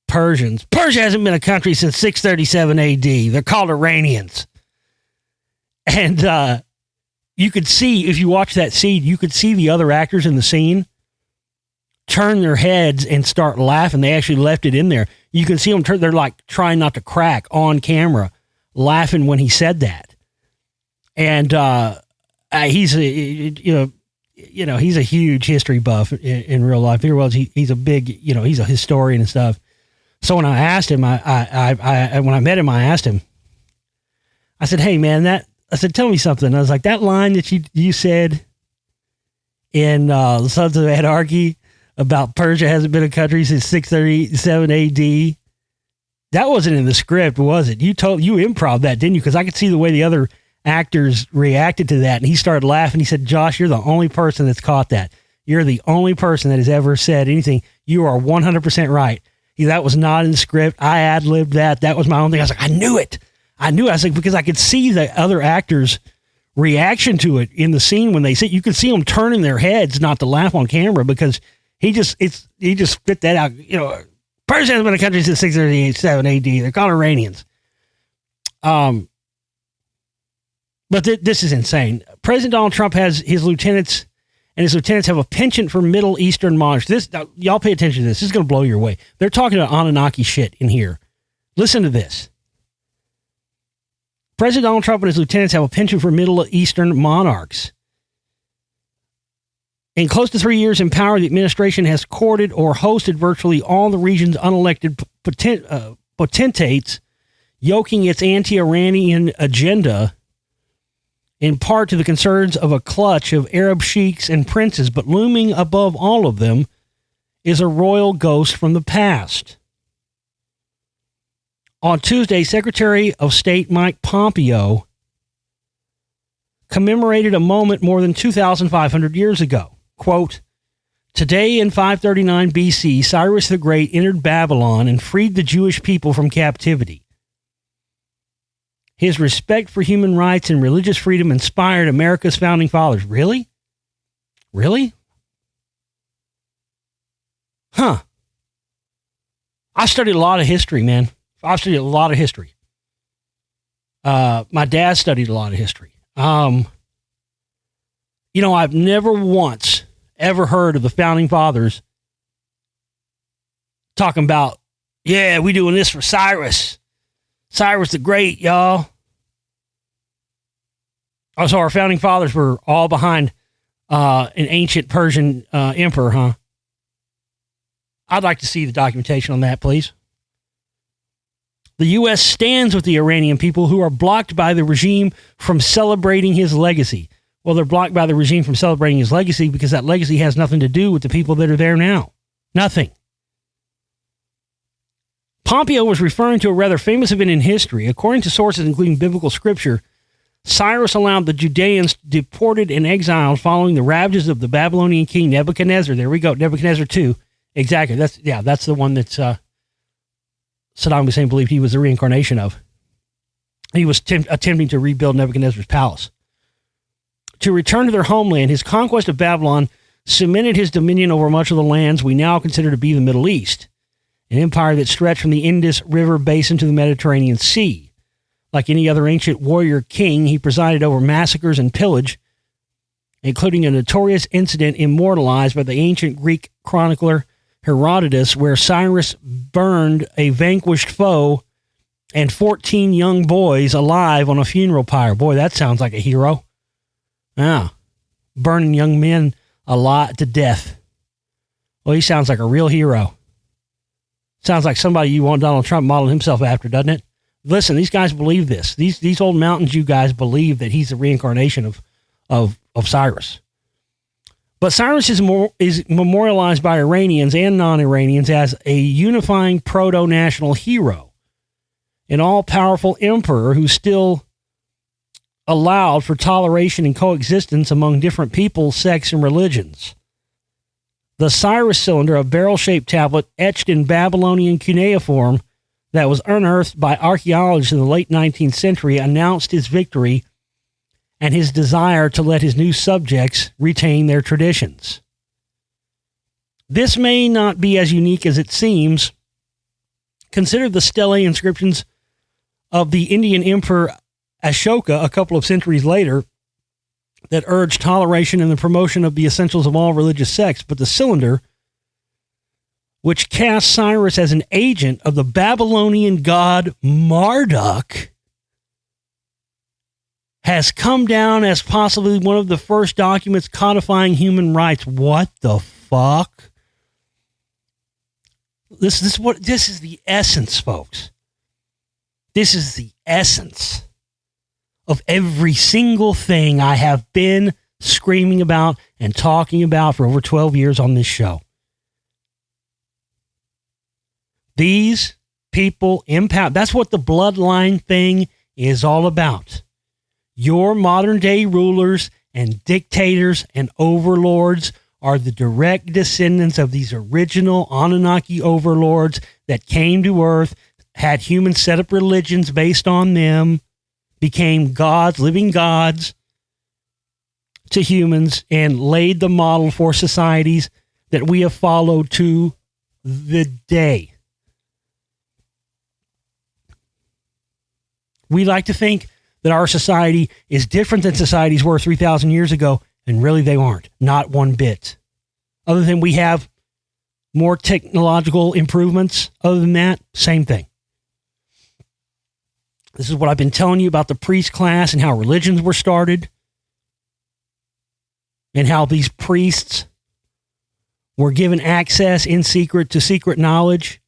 Persians. Persia hasn't been a country since 637 AD. They're called Iranians. And you could see, if you watch that scene, you could see the other actors in the scene turn their heads and start laughing. They actually left it in there. You can see them turn, they're like trying not to crack on camera, laughing when he said that. And he's a huge history buff in real life. He's a big, he's a historian and stuff. So when I asked him, when I met him, I asked him, I said, hey man, I said, tell me something. I was like, that line that you said in the Sons of Anarchy about Persia hasn't been a country since 637 AD. That wasn't in the script, was it? You improv that, didn't you? Because I could see the way the other actors reacted to that. And he started laughing. He said, Josh, you're the only person that's caught that. You're the only person that has ever said anything. You are 100% right. That was not in the script. I ad-libbed that. That was my own thing. I was like, I knew it. I was like, because I could see the other actors' reaction to it in the scene when they see, you could see them turning their heads not to laugh on camera because he just spit that out. Persia has been a country since 637 AD. They're called Iranians. But this is insane. President Donald Trump has his lieutenants, and his lieutenants have a penchant for Middle Eastern monarchs. Y'all pay attention to this. This is going to blow your way. They're talking about Anunnaki shit in here. Listen to this. President Donald Trump and his lieutenants have a penchant for Middle Eastern monarchs. In close to 3 years in power, the administration has courted or hosted virtually all the region's unelected potentates, yoking its anti-Iranian agenda in part to the concerns of a clutch of Arab sheiks and princes, but looming above all of them is a royal ghost from the past. On Tuesday, Secretary of State Mike Pompeo commemorated a moment more than 2,500 years ago. Quote, today in 539 BC, Cyrus the Great entered Babylon and freed the Jewish people from captivity. His respect for human rights and religious freedom inspired America's founding fathers. Really? Really? Huh. I studied a lot of history, man. I've studied a lot of history. My dad studied a lot of history. I've never once ever heard of the founding fathers talking about, yeah, we doing this for Cyrus. Cyrus the Great, y'all. Oh, so our founding fathers were all behind an ancient Persian emperor, huh? I'd like to see the documentation on that, please. The U.S. stands with the Iranian people who are blocked by the regime from celebrating his legacy. Well, they're blocked by the regime from celebrating his legacy because that legacy has nothing to do with the people that are there now. Nothing. Pompeo was referring to a rather famous event in history. According to sources including biblical scripture, Cyrus allowed the Judeans deported and exiled following the ravages of the Babylonian king Nebuchadnezzar. There we go, Nebuchadnezzar II. Exactly. That's the one that's Saddam Hussein believed he was the reincarnation of. He was attempting to rebuild Nebuchadnezzar's palace. To return to their homeland, his conquest of Babylon cemented his dominion over much of the lands we now consider to be the Middle East, an empire that stretched from the Indus River basin to the Mediterranean Sea. Like any other ancient warrior king, he presided over massacres and pillage, including a notorious incident immortalized by the ancient Greek chronicler Herodotus, where Cyrus burned a vanquished foe and 14 young boys alive on a funeral pyre. Boy, that sounds like a hero. Yeah. Burning young men alive to death. Well, he sounds like a real hero. Sounds like somebody you want Donald Trump modeled himself after, doesn't it? Listen, these guys believe this. These old mountains, you guys believe that he's the reincarnation of Cyrus. But Cyrus is memorialized by Iranians and non-Iranians as a unifying proto-national hero, an all-powerful emperor who still allowed for toleration and coexistence among different peoples, sects, and religions. The Cyrus cylinder, a barrel-shaped tablet etched in Babylonian cuneiform that was unearthed by archaeologists in the late 19th century, announced his victory and his desire to let his new subjects retain their traditions. This may not be as unique as it seems. Consider the stele inscriptions of the Indian Emperor Ashoka a couple of centuries later that urged toleration and the promotion of the essentials of all religious sects, but the cylinder, which cast Cyrus as an agent of the Babylonian god Marduk, has come down as possibly one of the first documents codifying human rights. What the fuck? This is the essence, folks. This is the essence of every single thing I have been screaming about and talking about for over 12 years on this show. These people impact. That's what the bloodline thing is all about. Your modern day rulers and dictators and overlords are the direct descendants of these original Anunnaki overlords that came to Earth, had humans set up religions based on them, became gods, living gods to humans, and laid the model for societies that we have followed to the day. We like to think that our society is different than societies were 3,000 years ago, and really they aren't. Not one bit. Other than we have more technological improvements, other than that, same thing. This is what I've been telling you about the priest class and how religions were started, and how these priests were given access in secret to secret knowledge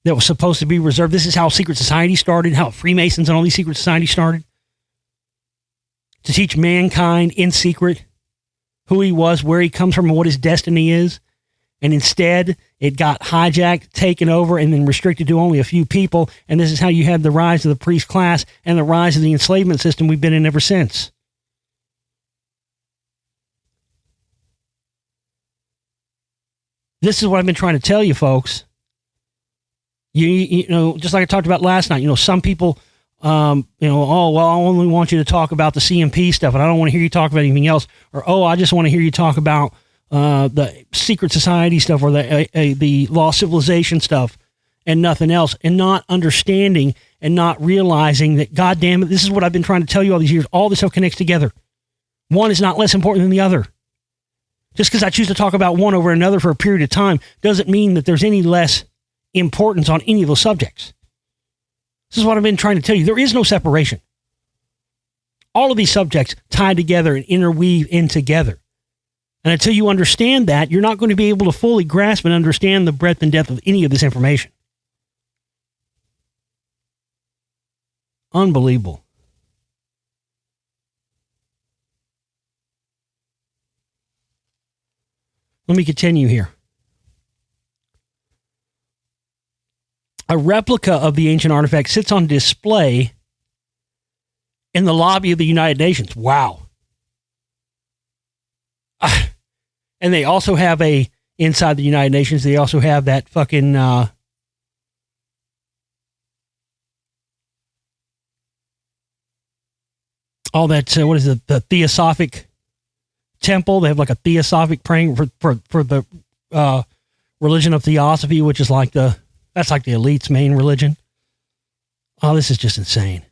that was supposed to be reserved. This is how secret society started, how Freemasons and all these secret societies started. To teach mankind in secret who he was, where he comes from, and what his destiny is. And instead, it got hijacked, taken over, and then restricted to only a few people. And this is how you had the rise of the priest class and the rise of the enslavement system we've been in ever since. This is what I've been trying to tell you, folks. You know, just like I talked about last night, some people, oh, well, I only want you to talk about the CMP stuff, and I don't want to hear you talk about anything else. Or, oh, I just want to hear you talk about the secret society stuff or the lost civilization stuff and nothing else, and not understanding and not realizing that, God damn it, this is what I've been trying to tell you all these years. All this stuff connects together. One is not less important than the other. Just because I choose to talk about one over another for a period of time doesn't mean that there's any less importance on any of those subjects. This is what I've been trying to tell you. There is no separation. All of these subjects tie together and interweave in together. And until you understand that, you're not going to be able to fully grasp and understand the breadth and depth of any of this information. Unbelievable. Let me continue here. A replica of the ancient artifact sits on display in the lobby of the United Nations. Wow. And they also have inside the United Nations, they also have that fucking, all that, what is it, the Theosophic temple. They have like a Theosophic praying for the religion of Theosophy, which is like that's like the elite's main religion. Oh, this is just insane.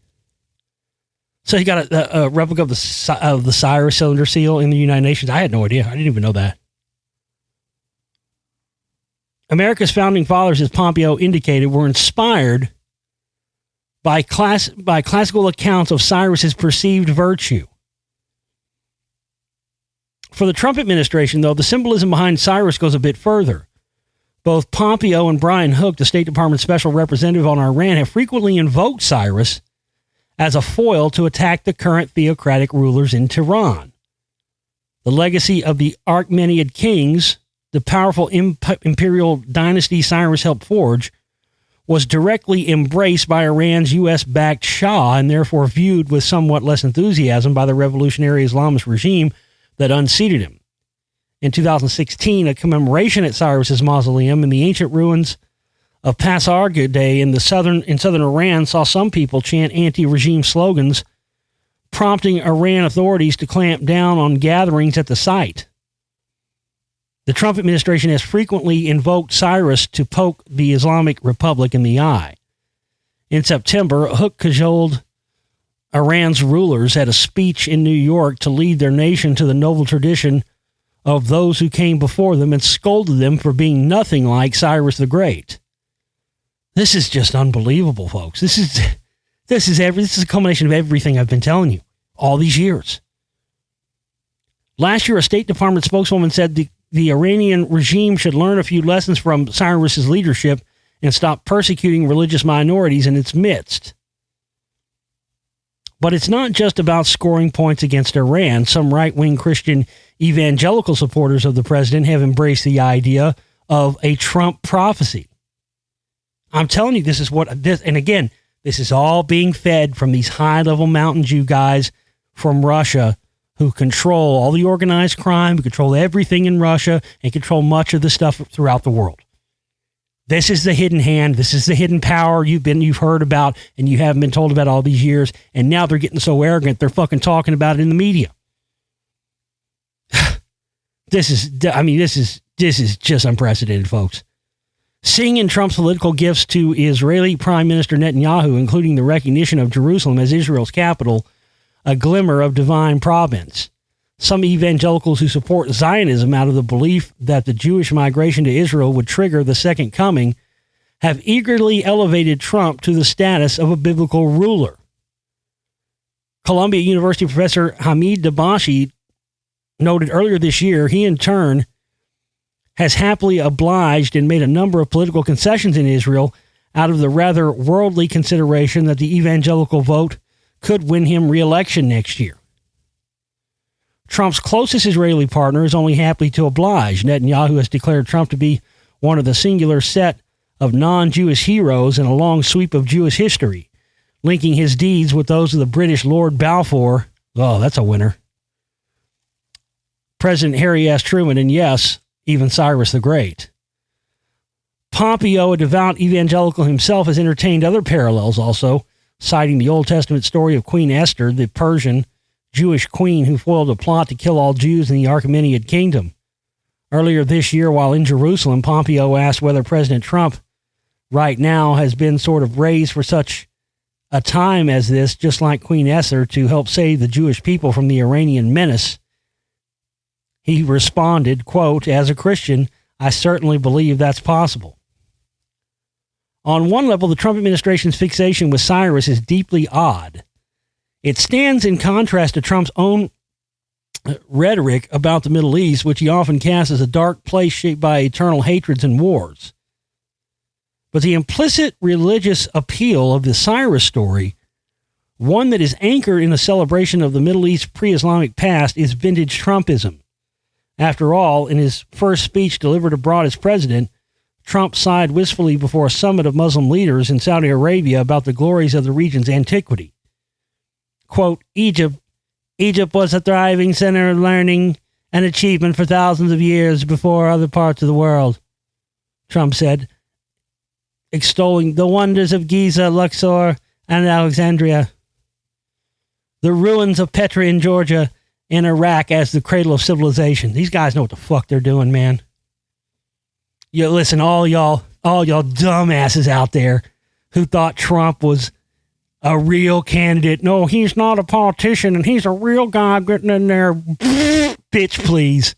So you got a replica of the Cyrus cylinder seal in the United Nations. I had no idea. I didn't even know that. America's founding fathers, as Pompeo indicated, were inspired by classical accounts of Cyrus's perceived virtue. For the Trump administration, though, the symbolism behind Cyrus goes a bit further. Both Pompeo and Brian Hook, the State Department special representative on Iran, have frequently invoked Cyrus as a foil to attack the current theocratic rulers in Tehran. The legacy of the Achaemenid kings, the powerful imperial dynasty Cyrus helped forge, was directly embraced by Iran's U.S.-backed Shah and therefore viewed with somewhat less enthusiasm by the revolutionary Islamist regime that unseated him. In 2016, a commemoration at Cyrus's mausoleum in the ancient ruins of Pasargadae in southern Iran saw some people chant anti-regime slogans prompting Iran authorities to clamp down on gatherings at the site. The Trump administration has frequently invoked Cyrus to poke the Islamic Republic in the eye. In September, Hook cajoled Iran's rulers at a speech in New York to lead their nation to the noble tradition of those who came before them and scolded them for being nothing like Cyrus the Great. This is just unbelievable, folks. This is a culmination of everything I've been telling you all these years. Last year, a State Department spokeswoman said the Iranian regime should learn a few lessons from Cyrus's leadership and stop persecuting religious minorities in its midst. But it's not just about scoring points against Iran. Some right-wing Christian evangelical supporters of the president have embraced the idea of a Trump prophecy. I'm telling you, this is all being fed from these high-level Mountain Jew guys from Russia who control all the organized crime, who control everything in Russia, and control much of the stuff throughout the world. This is the hidden hand. This is the hidden power you've heard about and you haven't been told about all these years. And now they're getting so arrogant, they're fucking talking about it in the media. This is just unprecedented, folks. Seeing in Trump's political gifts to Israeli Prime Minister Netanyahu, including the recognition of Jerusalem as Israel's capital, a glimmer of divine providence. Some evangelicals who support Zionism out of the belief that the Jewish migration to Israel would trigger the second coming have eagerly elevated Trump to the status of a biblical ruler. Columbia University professor Hamid Dabashi noted earlier this year he in turn has happily obliged and made a number of political concessions in Israel out of the rather worldly consideration that the evangelical vote could win him re-election next year. Trump's closest Israeli partner is only happy to oblige. Netanyahu has declared Trump to be one of the singular set of non-Jewish heroes in a long sweep of Jewish history, linking his deeds with those of the British Lord Balfour. Oh, that's a winner. President Harry S. Truman, and yes, even Cyrus the Great. Pompeo, a devout evangelical himself, has entertained other parallels also, citing the Old Testament story of Queen Esther, the Persian Jewish queen who foiled a plot to kill all Jews in the Achaemenid kingdom. Earlier this year, while in Jerusalem, Pompeo asked whether President Trump right now has been sort of raised for such a time as this, just like Queen Esther, to help save the Jewish people from the Iranian menace. He responded, quote, "As a Christian, I certainly believe that's possible." On one level, the Trump administration's fixation with Cyrus is deeply odd. It stands in contrast to Trump's own rhetoric about the Middle East, which he often casts as a dark place shaped by eternal hatreds and wars. But the implicit religious appeal of the Cyrus story, one that is anchored in a celebration of the Middle East's pre-Islamic past, is vintage Trumpism. After all, in his first speech delivered abroad as president, Trump sighed wistfully before a summit of Muslim leaders in Saudi Arabia about the glories of the region's antiquity. Quote, Egypt was a thriving center of learning and achievement for thousands of years before other parts of the world, Trump said, extolling the wonders of Giza, Luxor, and Alexandria, the ruins of Petra in Georgia, and Iraq as the cradle of civilization. These guys know what the fuck they're doing, man. You listen, all y'all dumbasses out there who thought Trump was a real candidate. No, he's not a politician, and he's a real guy getting in there. Bitch, please.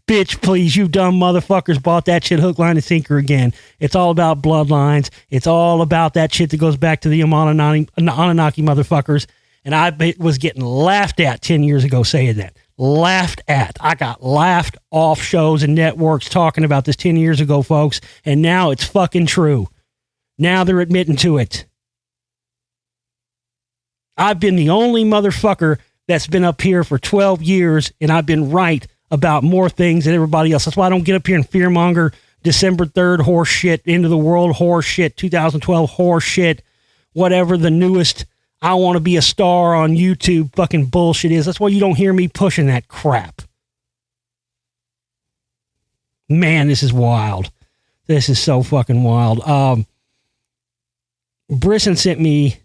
Bitch, please. You dumb motherfuckers bought that shit hook, line, and sinker again. It's all about bloodlines. It's all about that shit that goes back to the Anunnaki motherfuckers. And I was getting laughed at 10 years ago saying that. Laughed at. I got laughed off shows and networks talking about this 10 years ago, folks. And now it's fucking true. Now they're admitting to it. I've been the only motherfucker that's been up here for 12 years, and I've been right about more things than everybody else. That's why I don't get up here and fearmonger December 3rd horse shit, end of the world horse shit, 2012 horse shit, whatever the newest I want to be a star on YouTube fucking bullshit is. That's why you don't hear me pushing that crap. Man, this is wild. This is so fucking wild. Brisson sent me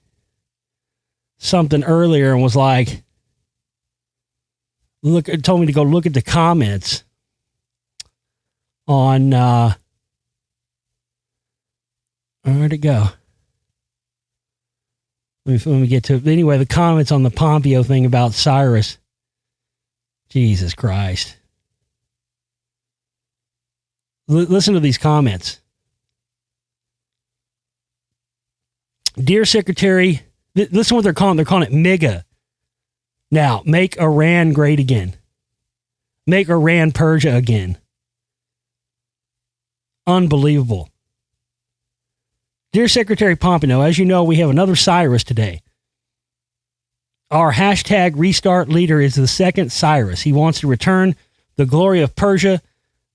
something earlier and was like, told me to go look at the comments on, where'd it go? Let me get to it. Anyway, the comments on the Pompeo thing about Cyrus. Jesus Christ. Listen to these comments. Dear Secretary, listen to what they're calling. They're calling it MIGA. Now, make Iran great again. Make Iran Persia again. Unbelievable. Dear Secretary Pompeo, as you know, we have another Cyrus today. Our hashtag restart leader is the second Cyrus. He wants to return the glory of Persia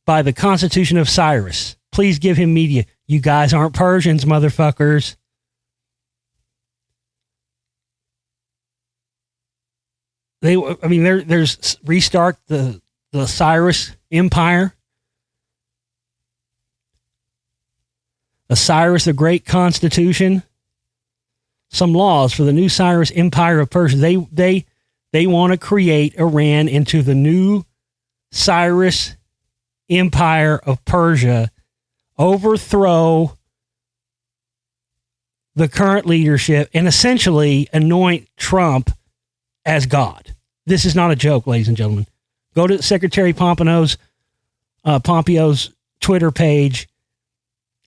by the Constitution of Cyrus. Please give him media. You guys aren't Persians, motherfuckers. There's restart the Cyrus Empire. The Cyrus the Great Constitution. Some laws for the new Cyrus Empire of Persia. They want to create Iran into the new Cyrus Empire of Persia, overthrow the current leadership, and essentially anoint Trump as God. This is not a joke, ladies and gentlemen. Go to Secretary Pompeo's Twitter page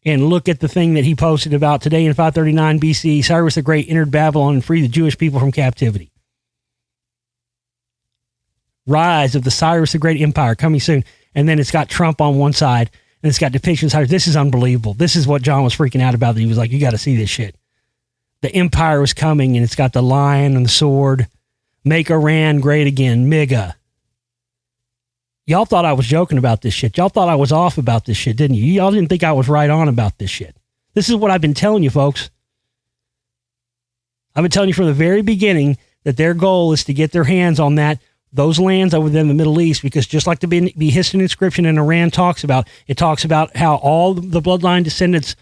and look at the thing that he posted about today in 539 BC. Cyrus the Great entered Babylon and freed the Jewish people from captivity. Rise of the Cyrus the Great Empire coming soon. And then it's got Trump on one side and it's got depictions. This is unbelievable. This is what John was freaking out about. He was like, you got to see this shit. The empire is coming and it's got the lion and the sword. Make Iran great again. MIGA. Y'all thought I was joking about this shit. Y'all thought I was off about this shit, didn't you? Y'all didn't think I was right on about this shit. This is what I've been telling you, folks. I've been telling you from the very beginning that their goal is to get their hands on those lands over there in the Middle East, because just like the Behistun inscription in Iran talks about, it talks about how all the bloodline descendants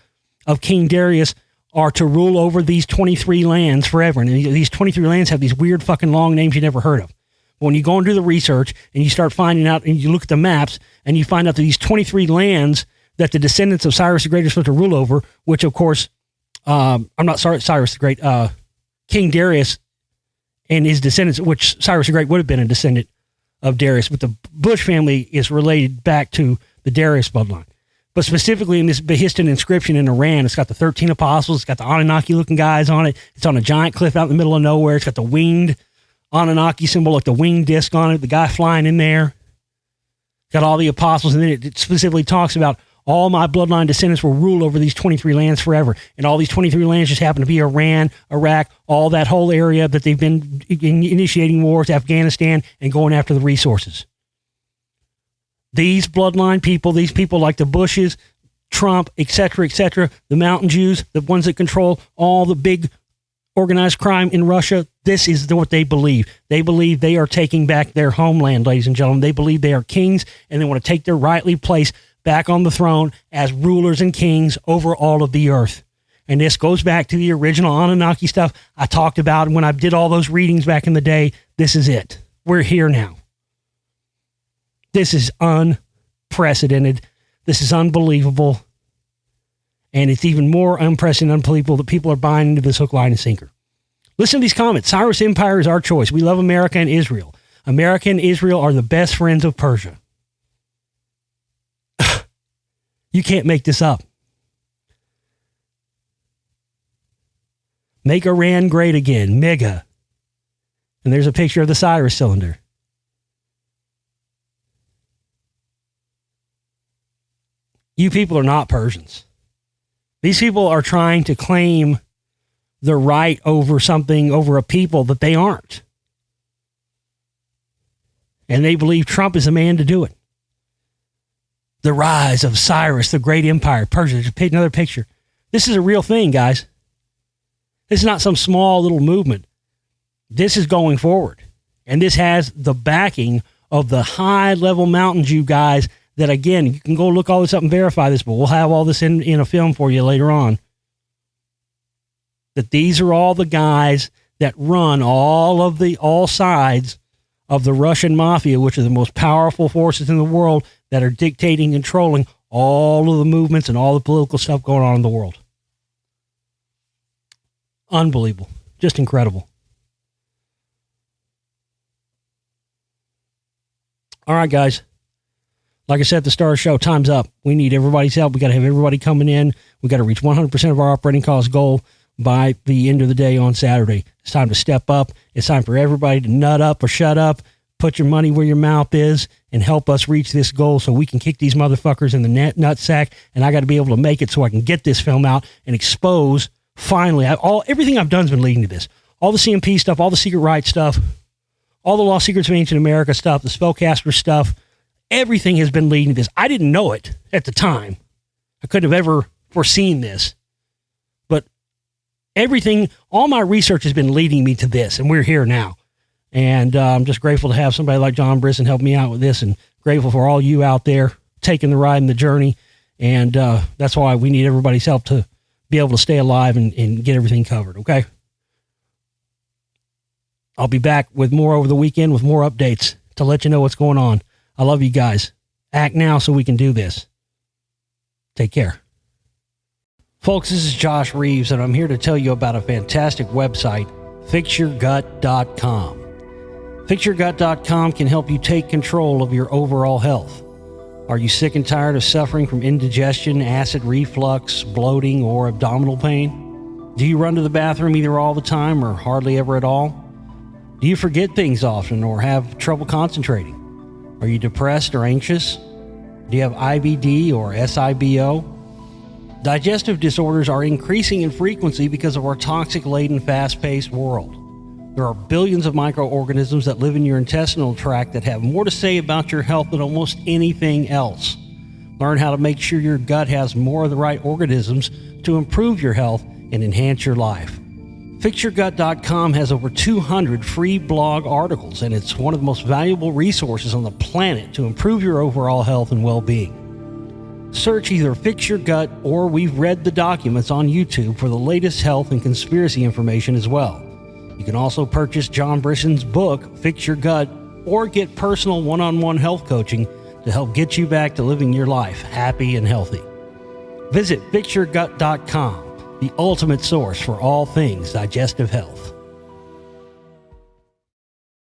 of King Darius are to rule over these 23 lands forever. And these 23 lands have these weird fucking long names you never heard of. When you go and do the research and you start finding out and you look at the maps and you find out that these 23 lands that the descendants of Cyrus the Great are supposed to rule over, which of course, Cyrus the Great, King Darius and his descendants, which Cyrus the Great would have been a descendant of Darius, but the Bush family is related back to the Darius bloodline. But specifically in this Behistun inscription in Iran, it's got the 13 apostles, it's got the Anunnaki-looking guys on it, it's on a giant cliff out in the middle of nowhere, it's got the winged Anunnaki symbol, like the winged disc on it, the guy flying in there. Got all the apostles, and then it specifically talks about all my bloodline descendants will rule over these 23 lands forever. And all these 23 lands just happen to be Iran, Iraq, all that whole area that they've been initiating wars, Afghanistan, and going after the resources. These bloodline people, these people like the Bushes, Trump, etc., the Mountain Jews, the ones that control all the big organized crime in Russia, this is what they believe. They believe they are taking back their homeland, ladies and gentlemen. They believe they are kings, and they want to take their rightly place back on the throne as rulers and kings over all of the earth. And this goes back to the original Anunnaki stuff I talked about when I did all those readings back in the day. This is it. We're here now. This is unprecedented. This is unbelievable. And it's even more unprecedented and unbelievable that people are buying into this hook, line, and sinker. Listen to these comments. Cyrus Empire is our choice. We love America and Israel. America and Israel are the best friends of Persia. You can't make this up. Make Iran great again. MIGA. And there's a picture of the Cyrus cylinder. You people are not Persians. These people are trying to claim the right over something, over a people that they aren't. And they believe Trump is the man to do it. The rise of Cyrus, the great empire, Persia. There's another picture. This is a real thing, guys. This is not some small little movement. This is going forward. And this has the backing of the high-level Mountain Jew guys that, again, you can go look all this up and verify this, but we'll have all this in a film for you later on. That these are all the guys that run all sides of the Russian mafia, which are the most powerful forces in the world that are dictating and controlling all of the movements and all the political stuff going on in the world. Unbelievable. Just incredible. All right, guys. Like I said at the start of the show, time's up. We need everybody's help. We got to have everybody coming in. We got to reach 100% of our operating cost goal by the end of the day on Saturday. It's time to step up. It's time for everybody to nut up or shut up, put your money where your mouth is, and help us reach this goal so we can kick these motherfuckers in the nutsack. And I got to be able to make it so I can get this film out and expose, finally, everything I've done has been leading to this. All the CMP stuff, all the secret rights stuff, all the Lost Secrets of Ancient America stuff, the Spellcaster stuff, everything has been leading to this. I didn't know it at the time. I couldn't have ever foreseen this. But everything, all my research has been leading me to this, and we're here now. And I'm just grateful to have somebody like John Brisson help me out with this, and grateful for all you out there taking the ride and the journey. And that's why we need everybody's help to be able to stay alive and get everything covered, okay? I'll be back with more over the weekend with more updates to let you know what's going on. I love you guys. Act now so we can do this. Take care. Folks, this is Josh Reeves, and I'm here to tell you about a fantastic website, FixYourGut.com. FixYourGut.com can help you take control of your overall health. Are you sick and tired of suffering from indigestion, acid reflux, bloating, or abdominal pain? Do you run to the bathroom either all the time or hardly ever at all? Do you forget things often or have trouble concentrating? Are you depressed or anxious? Do you have IBD or SIBO? Digestive disorders are increasing in frequency because of our toxic-laden, fast-paced world. There are billions of microorganisms that live in your intestinal tract that have more to say about your health than almost anything else. Learn how to make sure your gut has more of the right organisms to improve your health and enhance your life. FixYourGut.com has over 200 free blog articles, and it's one of the most valuable resources on the planet to improve your overall health and well-being. Search either Fix Your Gut or We've Read the Documents on YouTube for the latest health and conspiracy information as well. You can also purchase John Brisson's book, Fix Your Gut, or get personal one-on-one health coaching to help get you back to living your life happy and healthy. Visit FixYourGut.com. The ultimate source for all things digestive health.